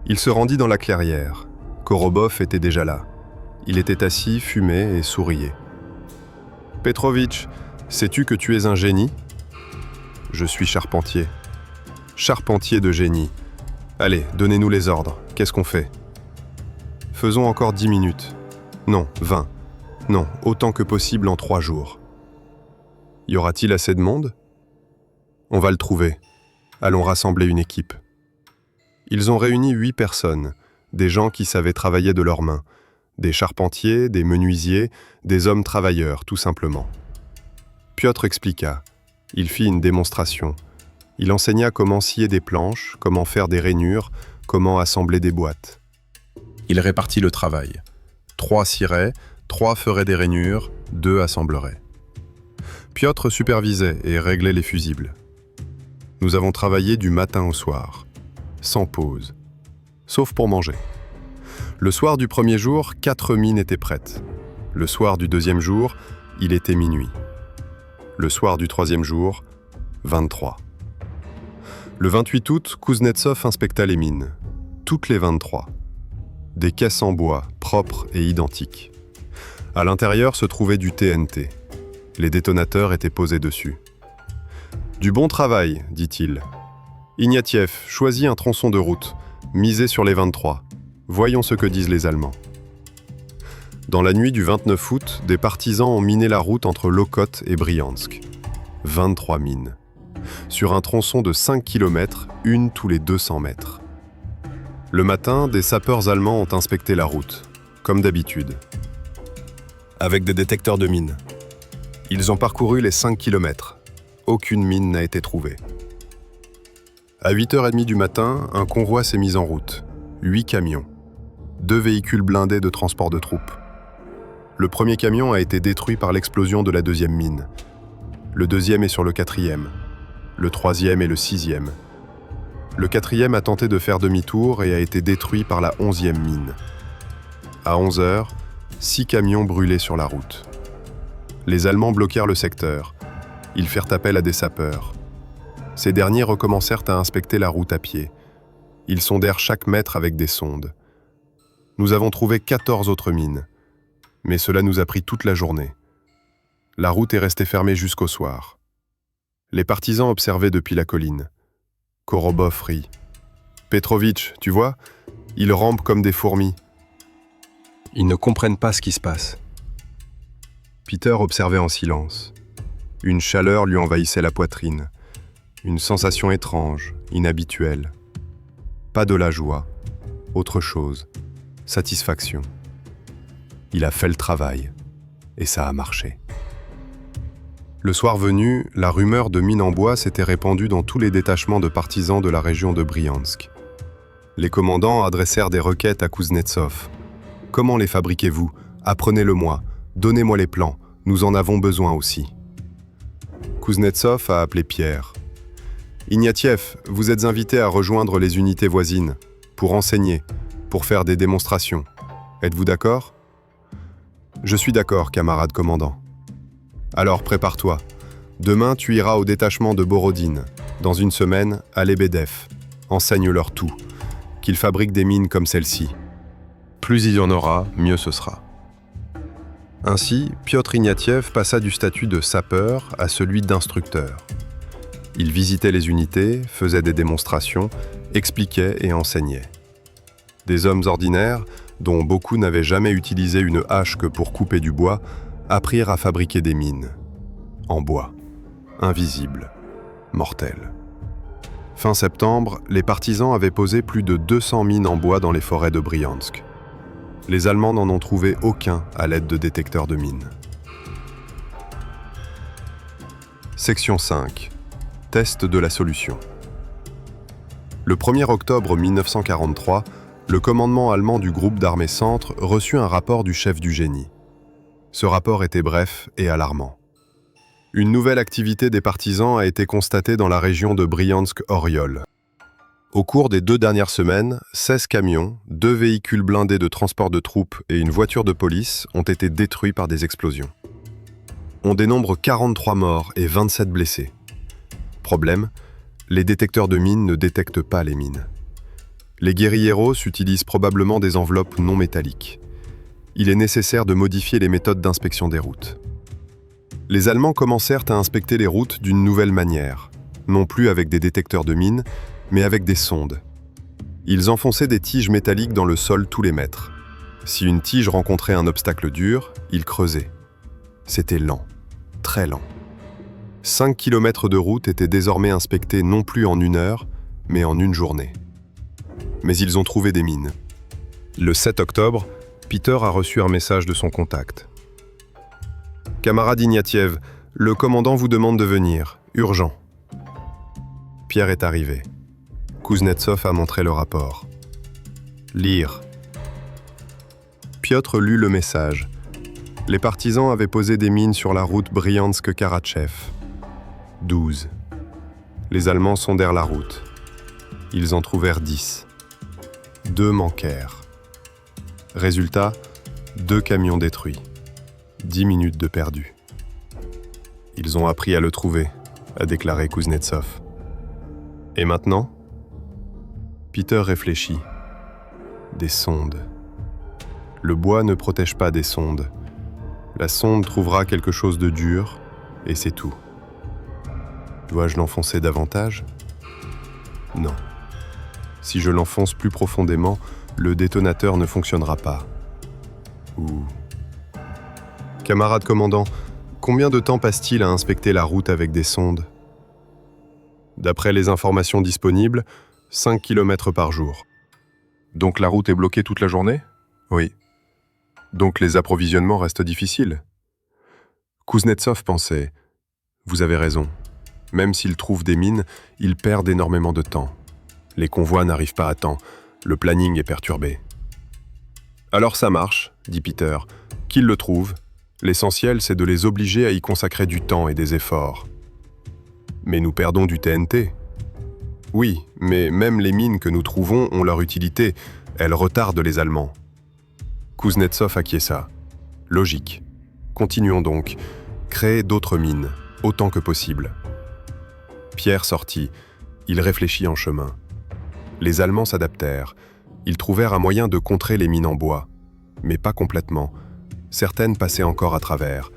Il se rendit dans la clairière. Korobov était déjà là. Il était assis, fumait et souriait. « Petrovitch, sais-tu que tu es un génie ? » ?»« Je suis charpentier. »« Charpentier de génie. Allez, donnez-nous les ordres. Qu'est-ce qu'on fait ? » « Faisons encore 10 minutes. Non, 20. Non, autant que possible en 3 jours. Y aura-t-il assez de monde ? On va le trouver. Allons rassembler une équipe. » Ils ont réuni 8 personnes, des gens qui savaient travailler de leurs mains, Des charpentiers, des menuisiers, des hommes travailleurs, tout simplement. Piotr expliqua. Il fit une démonstration. Il enseigna comment scier des planches, comment faire des rainures, comment assembler des boîtes. Il répartit le travail. 3 scierait, 3 feraient des rainures, 2 assembleraient. Piotr supervisait et réglait les fusibles. Nous avons travaillé du matin au soir, sans pause, sauf pour manger. Le soir du premier jour, 4 mines étaient prêtes. Le soir du deuxième jour, il était minuit. Le soir du troisième jour, 23. Le 28 août, Kouznetsov inspecta les mines. Toutes les 23. Des caisses en bois, propres et identiques. À l'intérieur se trouvait du TNT. Les détonateurs étaient posés dessus. « Du bon travail, dit-il. Ignatiev, choisis un tronçon de route. Misez sur les 23. Voyons ce que disent les Allemands. » Dans la nuit du 29 août, des partisans ont miné la route entre Lokot et Briansk. 23 mines. Sur un tronçon de 5 km, une tous les 200 mètres. Le matin, des sapeurs allemands ont inspecté la route, comme d'habitude. Avec des détecteurs de mines. Ils ont parcouru les 5 km. Aucune mine n'a été trouvée. À 8h30 du matin, un convoi s'est mis en route. 8 camions. 2 véhicules blindés de transport de troupes. Le premier camion a été détruit par l'explosion de la deuxième mine. Le deuxième est sur le quatrième. Le troisième et le sixième. Le quatrième a tenté de faire demi-tour et a été détruit par la 11e mine. À 11h, 6 camions brûlaient sur la route. Les Allemands bloquèrent le secteur. Ils firent appel à des sapeurs. Ces derniers recommencèrent à inspecter la route à pied. Ils sondèrent chaque mètre avec des sondes. Nous avons trouvé 14 autres mines. Mais cela nous a pris toute la journée. La route est restée fermée jusqu'au soir. Les partisans observaient depuis la colline. Korobov rit. « Petrovitch, tu vois, ils rampent comme des fourmis. Ils ne comprennent pas ce qui se passe. » Peter observait en silence. Une chaleur lui envahissait la poitrine. Une sensation étrange, inhabituelle. Pas de la joie, autre chose, satisfaction. Il a fait le travail, et ça a marché. Le soir venu, la rumeur de mines en bois s'était répandue dans tous les détachements de partisans de la région de Briansk. Les commandants adressèrent des requêtes à Kouznetsov. « Comment les fabriquez-vous? Apprenez-le-moi. Donnez-moi les plans. Nous en avons besoin aussi. » Kouznetsov a appelé Pierre. « Ignatiev, vous êtes invité à rejoindre les unités voisines, pour enseigner, pour faire des démonstrations. Êtes-vous d'accord ? » « Je suis d'accord, camarade commandant. » « Alors prépare-toi. Demain, tu iras au détachement de Borodine. Dans une semaine, à Lebedev. Enseigne-leur tout. Qu'ils fabriquent des mines comme celle-ci. Plus il y en aura, mieux ce sera. » Ainsi, Piotr Ignatiev passa du statut de sapeur à celui d'instructeur. Il visitait les unités, faisait des démonstrations, expliquait et enseignait. Des hommes ordinaires, dont beaucoup n'avaient jamais utilisé une hache que pour couper du bois, apprirent à fabriquer des mines. En bois. Invisibles. Mortelles. Fin septembre, les partisans avaient posé plus de 200 mines en bois dans les forêts de Briansk. Les Allemands n'en ont trouvé aucun à l'aide de détecteurs de mines. Section 5. Test de la solution. Le 1er octobre 1943, le commandement allemand du groupe d'armées Centre reçut un rapport du chef du génie. Ce rapport était bref et alarmant. Une nouvelle activité des partisans a été constatée dans la région de Briansk-Oriol. Au cours des 2 dernières semaines, 16 camions, 2 véhicules blindés de transport de troupes et une voiture de police ont été détruits par des explosions. On dénombre 43 morts et 27 blessés. Problème, les détecteurs de mines ne détectent pas les mines. Les guérilleros utilisent probablement des enveloppes non métalliques. Il est nécessaire de modifier les méthodes d'inspection des routes. Les Allemands commencèrent à inspecter les routes d'une nouvelle manière, non plus avec des détecteurs de mines, mais avec des sondes. Ils enfonçaient des tiges métalliques dans le sol tous les mètres. Si une tige rencontrait un obstacle dur, ils creusaient. C'était lent, très lent. 5 km de route étaient désormais inspectés non plus en 1 heure, mais en 1 journée. Mais ils ont trouvé des mines. Le 7 octobre, Peter a reçu un message de son contact. « Camarade Ignatiev, le commandant vous demande de venir. Urgent. » Pierre est arrivé. Kuznetsov a montré le rapport. Lire. Piotr lut le message. Les partisans avaient posé des mines sur la route Briansk-Karatchev. 12. Les Allemands sondèrent la route. Ils en trouvèrent 10. 2 manquèrent. Résultat, 2 camions détruits. 10 minutes de perdu. Ils ont appris à le trouver, a déclaré Kuznetsov. Et maintenant ? Peter réfléchit. Des sondes. Le bois ne protège pas des sondes. La sonde trouvera quelque chose de dur, et c'est tout. Dois-je l'enfoncer davantage ? Non. Si je l'enfonce plus profondément, le détonateur ne fonctionnera pas. Ou... Camarade commandant, combien de temps passe-t-il à inspecter la route avec des sondes ? D'après les informations disponibles, 5 km par jour.
Donc la route est bloquée toute la journée ?
Oui. Donc les approvisionnements restent difficiles. Kuznetsov pensait « Vous avez raison. Même s'ils trouvent des mines, ils perdent énormément de temps. Les convois n'arrivent pas à temps. Le planning est perturbé. » « Alors ça marche, dit Peter. Qu'ils le trouvent. L'essentiel, c'est de les obliger à y consacrer du temps et des efforts. Mais nous perdons du TNT. Oui, mais même les mines que nous trouvons ont leur utilité. Elles retardent les Allemands. Kuznetsov acquiesça. Logique. Continuons donc. Créer d'autres mines, autant que possible. Pierre sortit. Il réfléchit en chemin. Les Allemands s'adaptèrent. Ils trouvèrent un moyen de contrer les mines en bois. Mais pas complètement. Certaines passaient encore à travers.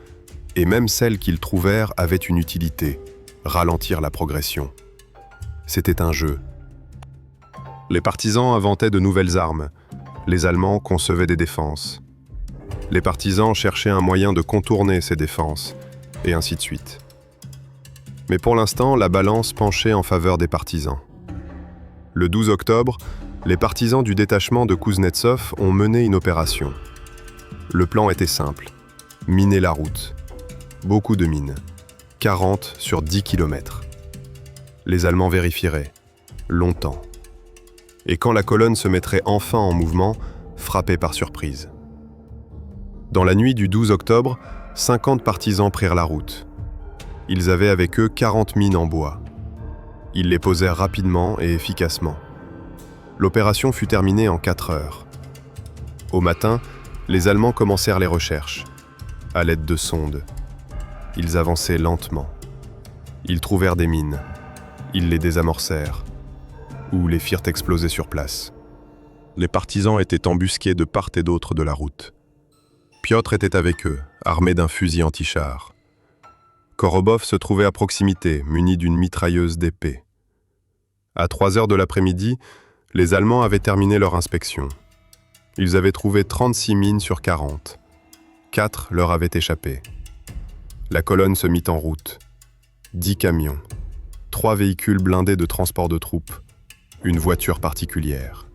Et même celles qu'ils trouvèrent avaient une utilité. Ralentir la progression. C'était un jeu. Les partisans inventaient de nouvelles armes. Les Allemands concevaient des défenses. Les partisans cherchaient un moyen de contourner ces défenses, et ainsi de suite. Mais pour l'instant, la balance penchait en faveur des partisans. Le 12 octobre, les partisans du détachement de Kuznetsov ont mené une opération. Le plan était simple. Miner la route. Beaucoup de mines. 40 sur 10 km. Les Allemands vérifieraient. Longtemps. Et quand la colonne se mettrait enfin en mouvement, frapper par surprise. Dans la nuit du 12 octobre, 50 partisans prirent la route. Ils avaient avec eux 40 mines en bois. Ils les posèrent rapidement et efficacement. L'opération fut terminée en 4 heures. Au matin, les Allemands commencèrent les recherches, à l'aide de sondes. Ils avançaient lentement. Ils trouvèrent des mines. Ils les désamorcèrent, ou les firent exploser sur place. Les partisans étaient embusqués de part et d'autre de la route. Piotr était avec eux, armé d'un fusil anti-char. Korobov se trouvait à proximité, muni d'une mitrailleuse d'épée. À 3 heures de l'après-midi, les Allemands avaient terminé leur inspection. Ils avaient trouvé 36 mines sur 40. 4 leur avaient échappé. La colonne se mit en route. 10 camions, 3 véhicules blindés de transport de troupes, une voiture particulière.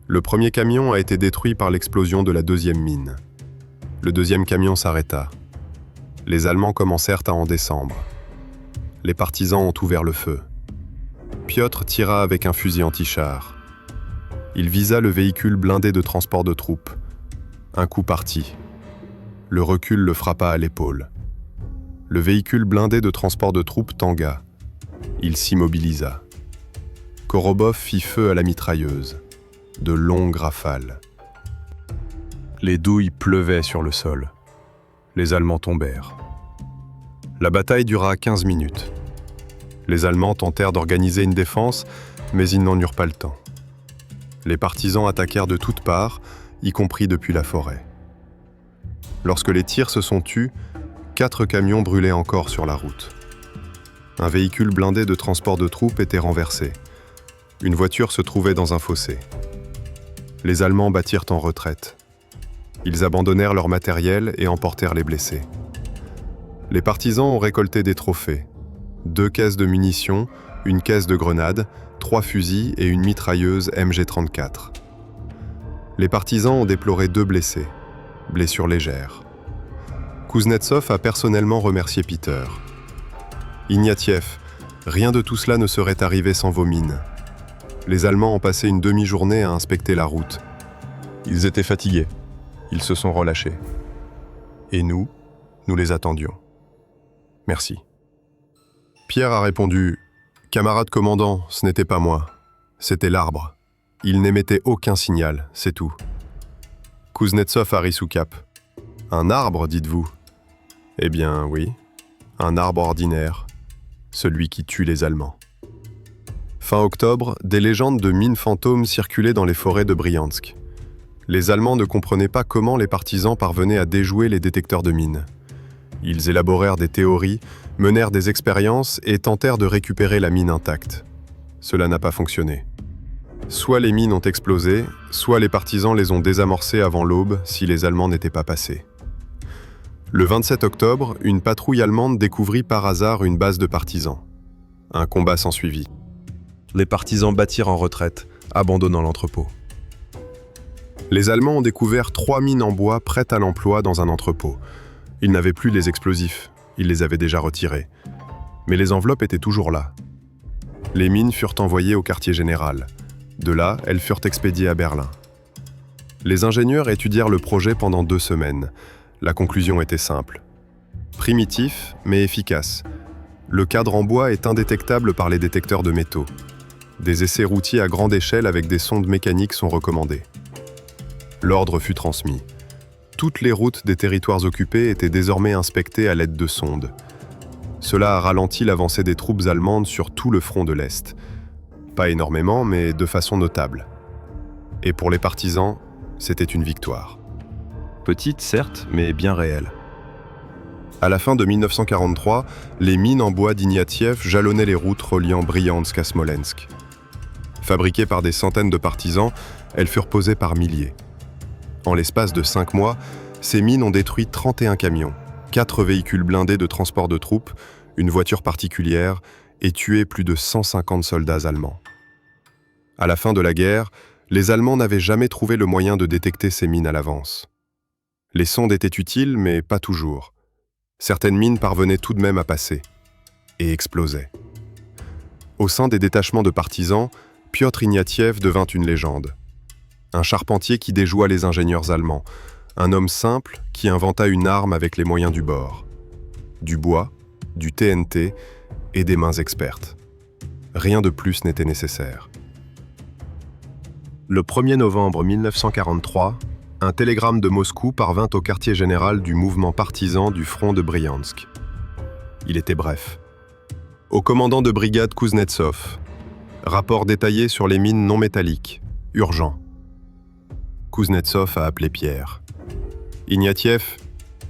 Le premier camion a été détruit par l'explosion de la deuxième mine. Le deuxième camion s'arrêta. Les Allemands commencèrent à en descendre. Les partisans ont ouvert le feu. Piotr tira avec un fusil anti-char. Il visa le véhicule blindé de transport de troupes. Un coup partit. Le recul le frappa à l'épaule. Le véhicule blindé de transport de troupes tangua. Il s'immobilisa. Korobov fit feu à la mitrailleuse. De longues rafales. Les douilles pleuvaient sur le sol. Les Allemands tombèrent. La bataille dura 15 minutes. Les Allemands tentèrent d'organiser une défense, mais ils n'en eurent pas le temps. Les partisans attaquèrent de toutes parts, y compris depuis la forêt. Lorsque les tirs se sont tus, 4 camions brûlaient encore sur la route. Un véhicule blindé de transport de troupes était renversé. Une voiture se trouvait dans un fossé. Les Allemands battirent en retraite. Ils abandonnèrent leur matériel et emportèrent les blessés. Les partisans ont récolté des trophées. 2 caisses de munitions, une caisse de grenades, 3 fusils et une mitrailleuse MG34. Les partisans ont déploré 2 blessés, blessures légères. Kuznetsov a personnellement remercié Peter. Ignatiev, rien de tout cela ne serait arrivé sans vos mines. Les Allemands ont passé une demi-journée à inspecter la route. Ils étaient fatigués. Ils se sont relâchés. Et nous les attendions. Merci. Pierre a répondu « Camarade commandant, ce n'était pas moi. C'était l'arbre. Il n'émettait aucun signal, c'est tout. » Kuznetsov a ri sous cap. « Un arbre, dites-vous » ? Eh bien, oui. Un arbre ordinaire. Celui qui tue les Allemands. Fin octobre, des légendes de mines fantômes circulaient dans les forêts de Briansk. Les Allemands ne comprenaient pas comment les partisans parvenaient à déjouer les détecteurs de mines. Ils élaborèrent des théories, menèrent des expériences et tentèrent de récupérer la mine intacte. Cela n'a pas fonctionné. Soit les mines ont explosé, soit les partisans les ont désamorcées avant l'aube si les Allemands n'étaient pas passés. Le 27 octobre, une patrouille allemande découvrit par hasard une base de partisans. Un combat s'ensuivit. Les partisans battirent en retraite, abandonnant l'entrepôt. Les Allemands ont découvert 3 mines en bois prêtes à l'emploi dans un entrepôt. Ils n'avaient plus les explosifs, ils les avaient déjà retirés. Mais les enveloppes étaient toujours là. Les mines furent envoyées au quartier général. De là, elles furent expédiées à Berlin. Les ingénieurs étudièrent le projet pendant 2 semaines. La conclusion était simple. Primitif, mais efficace. Le cadre en bois est indétectable par les détecteurs de métaux. Des essais routiers à grande échelle avec des sondes mécaniques sont recommandés. L'ordre fut transmis. Toutes les routes des territoires occupés étaient désormais inspectées à l'aide de sondes. Cela a ralenti l'avancée des troupes allemandes sur tout le front de l'Est. Pas énormément, mais de façon notable. Et pour les partisans, c'était une victoire. Petite, certes, mais bien réelle. À la fin de 1943, les mines en bois d'Ignatiev jalonnaient les routes reliant Briansk à Smolensk. Fabriquées par des centaines de partisans, elles furent posées par milliers. En l'espace de 5 mois, ces mines ont détruit 31 camions, 4 véhicules blindés de transport de troupes, une voiture particulière et tué plus de 150 soldats allemands. À la fin de la guerre, les Allemands n'avaient jamais trouvé le moyen de détecter ces mines à l'avance. Les sondes étaient utiles, mais pas toujours. Certaines mines parvenaient tout de même à passer et explosaient. Au sein des détachements de partisans, Piotr Ignatiev devint une légende. Un charpentier qui déjoua les ingénieurs allemands, un homme simple qui inventa une arme avec les moyens du bord. Du bois, du TNT et des mains expertes. Rien de plus n'était nécessaire. Le 1er novembre 1943, un télégramme de Moscou parvint au quartier général du mouvement partisan du front de Briansk. Il était bref. Au commandant de brigade Kuznetsov, rapport détaillé sur les mines non métalliques, urgent. Kuznetsov a appelé Pierre. Ignatiev,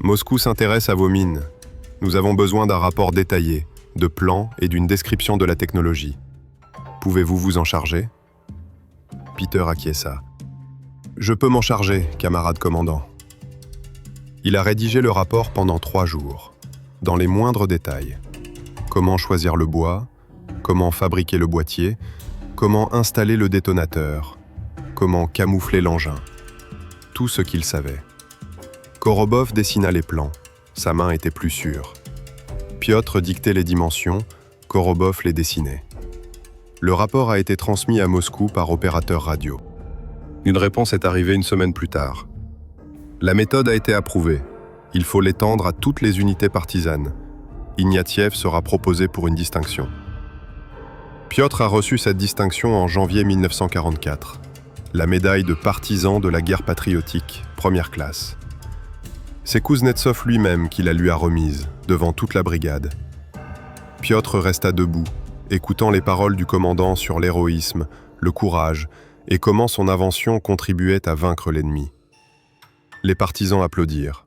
Moscou s'intéresse à vos mines. Nous avons besoin d'un rapport détaillé, de plans et d'une description de la technologie. Pouvez-vous vous en charger ? Peter acquiesça. Je peux m'en charger, camarade commandant. Il a rédigé le rapport pendant 3 jours, dans les moindres détails. Comment choisir le bois, comment fabriquer le boîtier, comment installer le détonateur, comment camoufler l'engin. Tout ce qu'il savait. Korobov dessina les plans, sa main était plus sûre. Piotr dictait les dimensions, Korobov les dessinait. Le rapport a été transmis à Moscou par opérateur radio. Une réponse est arrivée 1 semaine plus tard. La méthode a été approuvée. Il faut l'étendre à toutes les unités partisanes. Ignatiev sera proposé pour une distinction. Piotr a reçu cette distinction en janvier 1944. La médaille de partisan de la guerre patriotique, première classe. C'est Kuznetsov lui-même qui la lui a remise, devant toute la brigade. Piotr resta debout, écoutant les paroles du commandant sur l'héroïsme, le courage et comment son invention contribuait à vaincre l'ennemi. Les partisans applaudirent.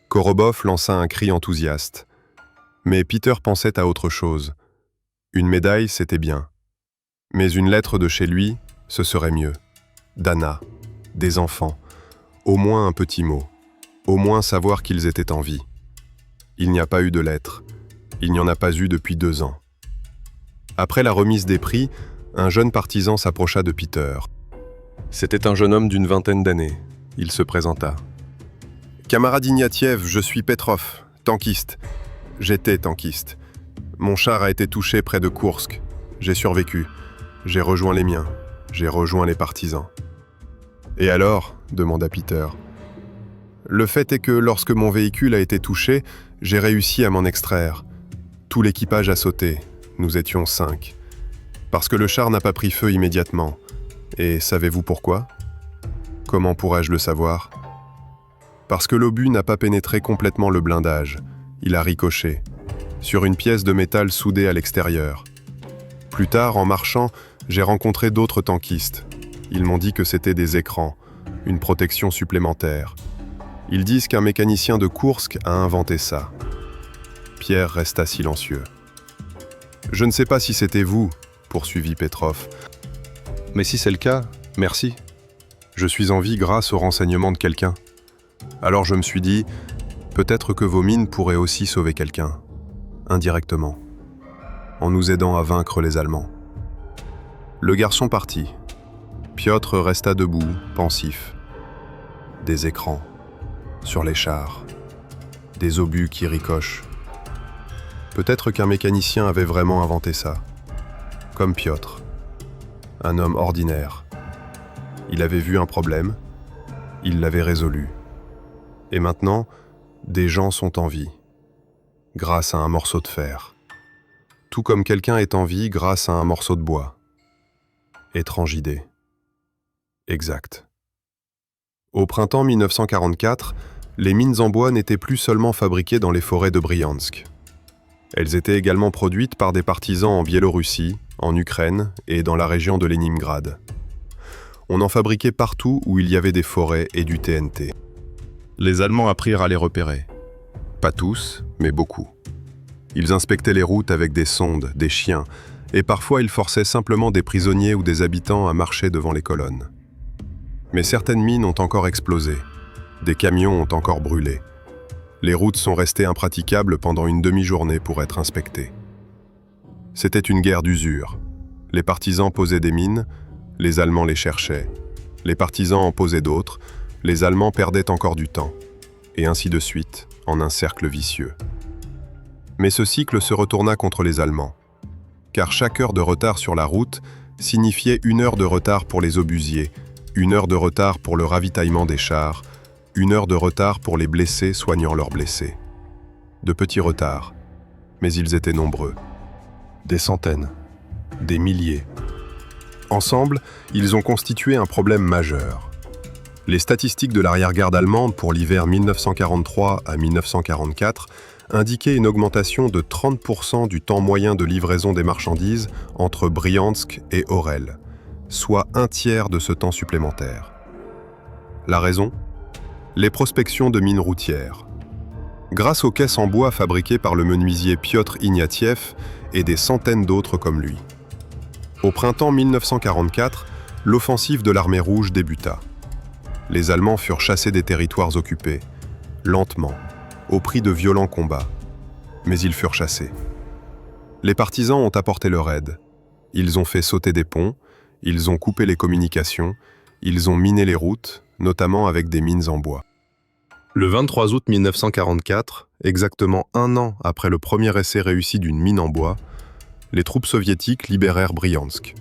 Korobov lança un cri enthousiaste. Mais Peter pensait à autre chose. Une médaille, c'était bien. Mais une lettre de chez lui, ce serait mieux. d'Anna, des enfants, au moins un petit mot, au moins savoir qu'ils étaient en vie. Il n'y a pas eu de lettre, il n'y en a pas eu depuis 2 ans. Après la remise des prix, un jeune partisan s'approcha de Peter. C'était un jeune homme d'une vingtaine d'années. Il se présenta. « Camarade Ignatiev, je suis Petrov, tankiste. J'étais tankiste. Mon char a été touché près de Koursk. J'ai survécu. J'ai rejoint les miens. J'ai rejoint les partisans. » « Et alors ?» demanda Peter. « Le fait est que lorsque mon véhicule a été touché, j'ai réussi à m'en extraire. Tout l'équipage a sauté. Nous étions 5. Parce que le char n'a pas pris feu immédiatement. Et savez-vous pourquoi ? Comment pourrais-je le savoir ? Parce que l'obus n'a pas pénétré complètement le blindage. Il a ricoché, sur une pièce de métal soudée à l'extérieur. Plus tard, en marchant, j'ai rencontré d'autres tankistes. Ils m'ont dit que c'était des écrans, une protection supplémentaire. Ils disent qu'un mécanicien de Koursk a inventé ça. Pierre resta silencieux. « Je ne sais pas si c'était vous, » poursuivit Petrov. « Mais si c'est le cas, merci. Je suis en vie grâce au renseignement de quelqu'un. Alors je me suis dit, peut-être que vos mines pourraient aussi sauver quelqu'un, indirectement, en nous aidant à vaincre les Allemands. » Le garçon partit. Piotr resta debout, pensif. Des écrans, sur les chars, des obus qui ricochent. Peut-être qu'un mécanicien avait vraiment inventé ça, comme Piotr, un homme ordinaire. Il avait vu un problème, il l'avait résolu. Et maintenant, des gens sont en vie, grâce à un morceau de fer. Tout comme quelqu'un est en vie grâce à un morceau de bois. Étrange idée. Exact. Au printemps 1944, les mines en bois n'étaient plus seulement fabriquées dans les forêts de Briansk. Elles étaient également produites par des partisans en Biélorussie, en Ukraine et dans la région de Leningrad. On en fabriquait partout où il y avait des forêts et du TNT. Les Allemands apprirent à les repérer. Pas tous, mais beaucoup. Ils inspectaient les routes avec des sondes, des chiens, et parfois ils forçaient simplement des prisonniers ou des habitants à marcher devant les colonnes. Mais certaines mines ont encore explosé. Des camions ont encore brûlé. Les routes sont restées impraticables pendant une demi-journée pour être inspectées. C'était une guerre d'usure. Les partisans posaient des mines, les Allemands les cherchaient. Les partisans en posaient d'autres, les Allemands perdaient encore du temps. Et ainsi de suite, en un cercle vicieux. Mais ce cycle se retourna contre les Allemands. Car chaque heure de retard sur la route signifiait 1 heure de retard pour les obusiers, 1 heure de retard pour le ravitaillement des chars, 1 heure de retard pour les blessés soignant leurs blessés. De petits retards, mais ils étaient nombreux. Des centaines, des milliers. Ensemble, ils ont constitué un problème majeur. Les statistiques de l'arrière-garde allemande pour l'hiver 1943 à 1944 indiquaient une augmentation de 30% du temps moyen de livraison des marchandises entre Briansk et Orel, soit 1/3 de ce temps supplémentaire. La raison ? Les prospections de mines routières. Grâce aux caisses en bois fabriquées par le menuisier Piotr Ignatiev et des centaines d'autres comme lui. Au printemps 1944, l'offensive de l'armée rouge débuta. Les Allemands furent chassés des territoires occupés, lentement, au prix de violents combats. Mais ils furent chassés. Les partisans ont apporté leur aide. Ils ont fait sauter des ponts, ils ont coupé les communications, ils ont miné les routes, notamment avec des mines en bois. Le 23 août 1944, exactement 1 an après le premier essai réussi d'une mine en bois, les troupes soviétiques libérèrent Briansk.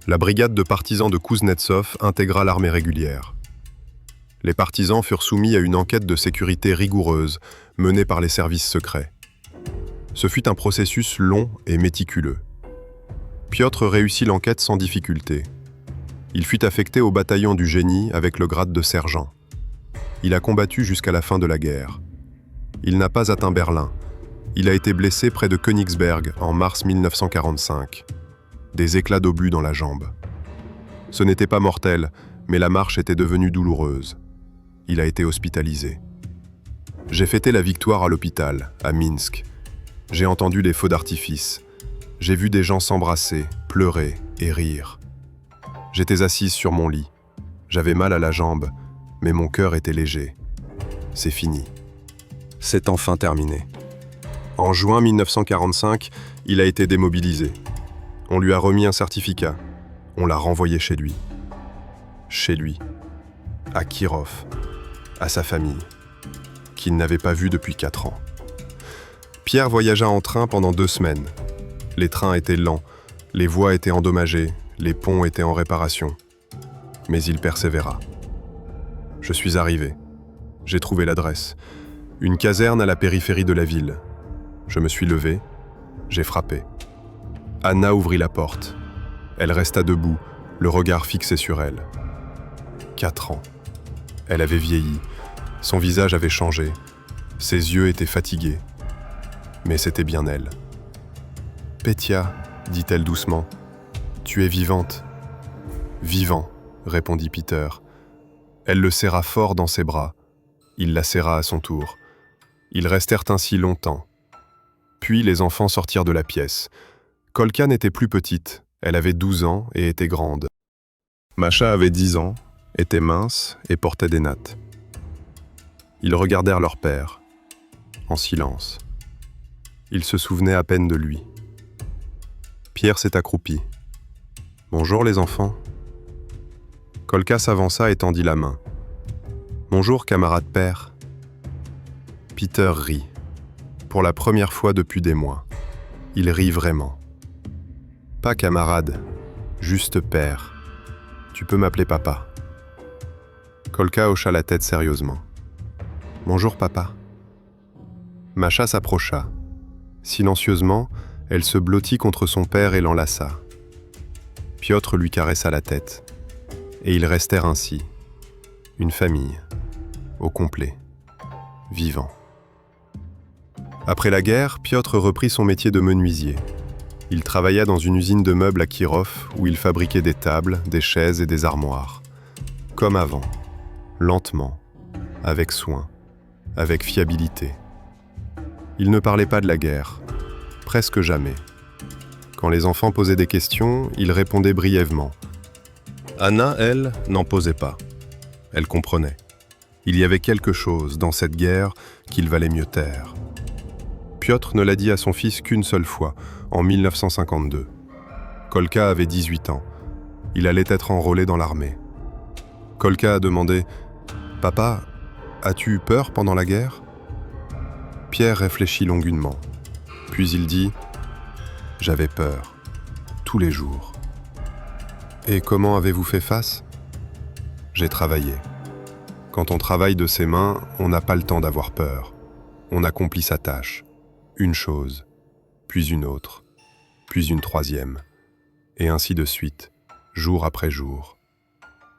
La brigade de partisans de Kouznetsov intégra l'armée régulière. Les partisans furent soumis à une enquête de sécurité rigoureuse menée par les services secrets. Ce fut un processus long et méticuleux. Piotr réussit l'enquête sans difficulté. Il fut affecté au bataillon du génie avec le grade de sergent. Il a combattu jusqu'à la fin de la guerre. Il n'a pas atteint Berlin. Il a été blessé près de Königsberg en mars 1945. Des éclats d'obus dans la jambe. Ce n'était pas mortel, mais la marche était devenue douloureuse. Il a été hospitalisé. J'ai fêté la victoire à l'hôpital, à Minsk. J'ai entendu les feux d'artifice. J'ai vu des gens s'embrasser, pleurer et rire. J'étais assise sur mon lit. J'avais mal à la jambe, mais mon cœur était léger. C'est fini. C'est enfin terminé. En juin 1945, il a été démobilisé. On lui a remis un certificat. On l'a renvoyé chez lui. chez lui, à Kirov, à sa famille, qu'il n'avait pas vue depuis 4 ans. Pierre voyagea en train pendant 2 semaines. Les trains étaient lents, les voies étaient endommagées, les ponts étaient en réparation. Mais il persévéra. Je suis arrivé. J'ai trouvé l'adresse. Une caserne à la périphérie de la ville. Je me suis levé. J'ai frappé. Anna ouvrit la porte. Elle resta debout, le regard fixé sur elle. 4 ans. Elle avait vieilli. Son visage avait changé. Ses yeux étaient fatigués. Mais c'était bien elle. « Pétia, dit-elle doucement, tu es vivante. »« Vivant, répondit Peter. Elle le serra fort dans ses bras. Il la serra à son tour. Ils restèrent ainsi longtemps. Puis les enfants sortirent de la pièce. Kolka n'était plus petite, elle avait 12 ans et était grande. Masha avait 10 ans, était mince et portait des nattes. Ils regardèrent leur père, en silence. Ils se souvenaient à peine de lui. Pierre s'est accroupi. « Bonjour les enfants. » Kolka s'avança et tendit la main. « Bonjour camarade père. » Peter rit. Pour la première fois depuis des mois. Il rit vraiment. « Pas camarade, juste père. Tu peux m'appeler papa. » Kolka hocha la tête sérieusement. « Bonjour papa. » Masha s'approcha. Silencieusement, elle se blottit contre son père et l'enlaça. Piotr lui caressa la tête. Et ils restèrent ainsi. Une famille, au complet, vivant. Après la guerre, Piotr reprit son métier de menuisier. Il travailla dans une usine de meubles à Kirov où il fabriquait des tables, des chaises et des armoires. Comme avant, lentement, avec soin, avec fiabilité. Il ne parlait pas de la guerre, presque jamais. Quand les enfants posaient des questions, il répondait brièvement. Anna, elle, n'en posait pas. Elle comprenait. Il y avait quelque chose dans cette guerre qu'il valait mieux taire. Piotr ne l'a dit à son fils qu'une seule fois, en 1952. Kolka avait 18 ans. Il allait être enrôlé dans l'armée. Kolka a demandé « Papa, as-tu eu peur pendant la guerre ?» Pierre réfléchit longuement. Puis il dit « J'avais peur, tous les jours. » « Et comment avez-vous fait face ?»« J'ai travaillé. Quand on travaille de ses mains, on n'a pas le temps d'avoir peur. On accomplit sa tâche. Une chose, puis une autre, puis une troisième. Et ainsi de suite, jour après jour.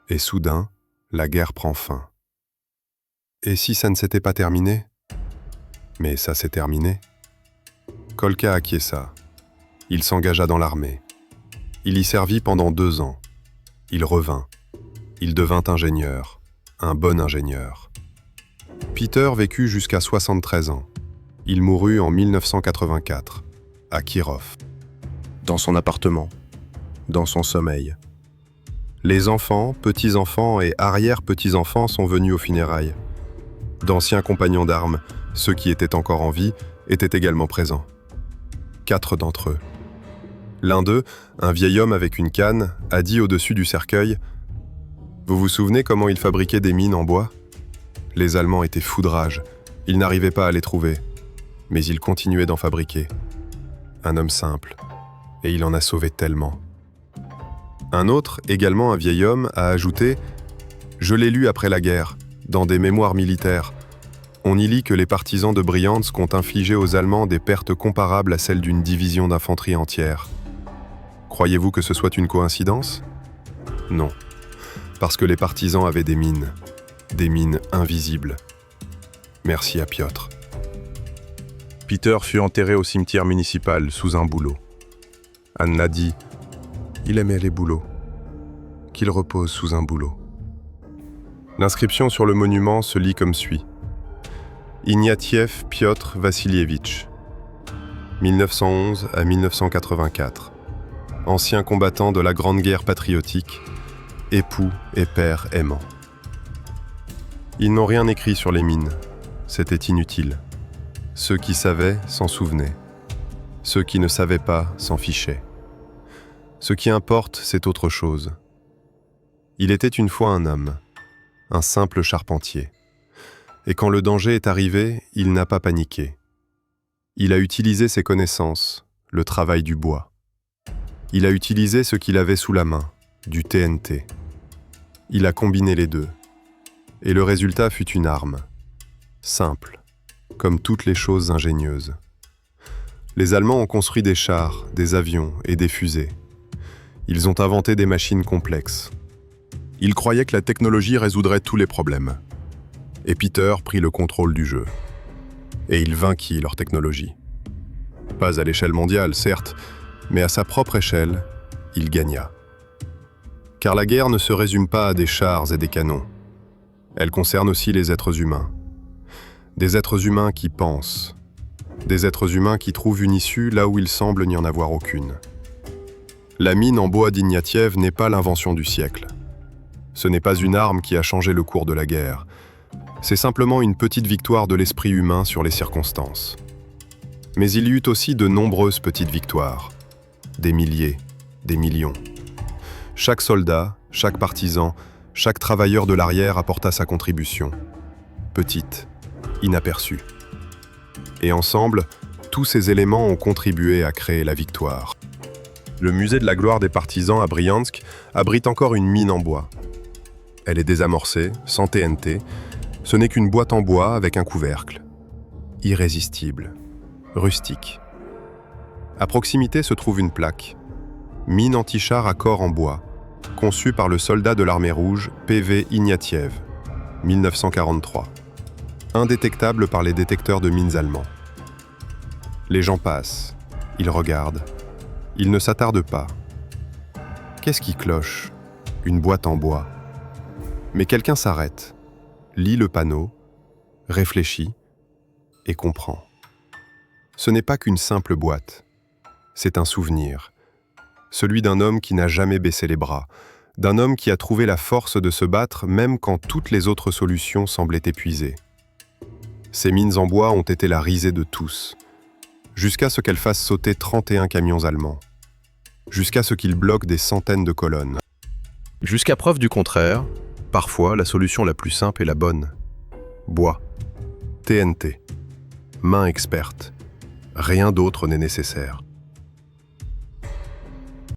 Et soudain, la guerre prend fin. Et si ça ne s'était pas terminé ? Mais ça s'est terminé. Kolka acquiesça. Il s'engagea dans l'armée. Il y servit pendant 2 ans. Il revint. Il devint ingénieur, un bon ingénieur. Peter vécut jusqu'à 73 ans. Il mourut en 1984, à Kirov. Dans son appartement, dans son sommeil. Les enfants, petits-enfants et arrière-petits-enfants sont venus aux funérailles. D'anciens compagnons d'armes, ceux qui étaient encore en vie, étaient également présents. 4 d'entre eux. L'un d'eux, un vieil homme avec une canne, a dit au-dessus du cercueil « Vous vous souvenez comment ils fabriquaient des mines en bois ? Les Allemands étaient fous de rage. Ils n'arrivaient pas à les trouver. Mais ils continuaient d'en fabriquer. Un homme simple. Et il en a sauvé tellement. » Un autre, également un vieil homme, a ajouté « Je l'ai lu après la guerre, dans des mémoires militaires. On y lit que les partisans de Briansk ont infligé aux Allemands des pertes comparables à celles d'une division d'infanterie entière. Croyez-vous que ce soit une coïncidence ? Non, parce que les partisans avaient des mines invisibles. Merci à Piotr. Peter fut enterré au cimetière municipal sous un bouleau. Anna dit « Il aimait les bouleaux. Qu'il repose sous un bouleau. » L'inscription sur le monument se lit comme suit. Ignatiev Piotr Vassilievitch, 1911 à 1984. Ancien combattant de la Grande Guerre patriotique, époux et père aimant. Ils n'ont rien écrit sur les mines, c'était inutile. Ceux qui savaient s'en souvenaient. Ceux qui ne savaient pas s'en fichaient. Ce qui importe, c'est autre chose. Il était une fois un homme, un simple charpentier. Et quand le danger est arrivé, il n'a pas paniqué. Il a utilisé ses connaissances, le travail du bois. Il a utilisé ce qu'il avait sous la main, du TNT. Il a combiné les deux. Et le résultat fut une arme. Simple, comme toutes les choses ingénieuses. Les Allemands ont construit des chars, des avions et des fusées. Ils ont inventé des machines complexes.
Ils croyaient que la technologie résoudrait tous les problèmes. Et Peter prit le contrôle du jeu. Et il vainquit leur technologie. Pas à l'échelle mondiale, certes, mais à sa propre échelle, il gagna. Car la guerre ne se résume pas à des chars et des canons. Elle concerne aussi les êtres humains. Des êtres humains qui pensent. Des êtres humains qui trouvent une issue là où il semble n'y en avoir aucune. La mine en bois d'Ignatiev n'est pas l'invention du siècle. Ce n'est pas une arme qui a changé le cours de la guerre. C'est simplement une petite victoire de l'esprit humain sur les circonstances. Mais il y eut aussi de nombreuses petites victoires. Des milliers, des millions. Chaque soldat, chaque partisan, chaque travailleur de l'arrière apporta sa contribution. Petite, inaperçue. Et ensemble, tous ces éléments ont contribué à créer la victoire. Le musée de la gloire des partisans à Briansk abrite encore une mine en bois. Elle est désamorcée, sans TNT. Ce n'est qu'une boîte en bois avec un couvercle. Irrésistible, rustique. À proximité se trouve une plaque. Mine anti-char à corps en bois, conçue par le soldat de l'armée rouge P.V. Ignatiev, 1943. Indétectable par les détecteurs de mines allemands. Les gens passent, ils regardent, ils ne s'attardent pas. Qu'est-ce qui cloche? Une boîte en bois. Mais quelqu'un s'arrête, lit le panneau, réfléchit et comprend. Ce n'est pas qu'une simple boîte, c'est un souvenir. Celui d'un homme qui n'a jamais baissé les bras, d'un homme qui a trouvé la force de se battre même quand toutes les autres solutions semblaient épuisées. Ces mines en bois ont été la risée de tous, jusqu'à ce qu'elles fassent sauter 31 camions allemands, jusqu'à ce qu'ils bloquent des centaines de colonnes. Jusqu'à preuve du contraire, parfois la solution la plus simple est la bonne. Bois, TNT, main experte, rien d'autre n'est nécessaire.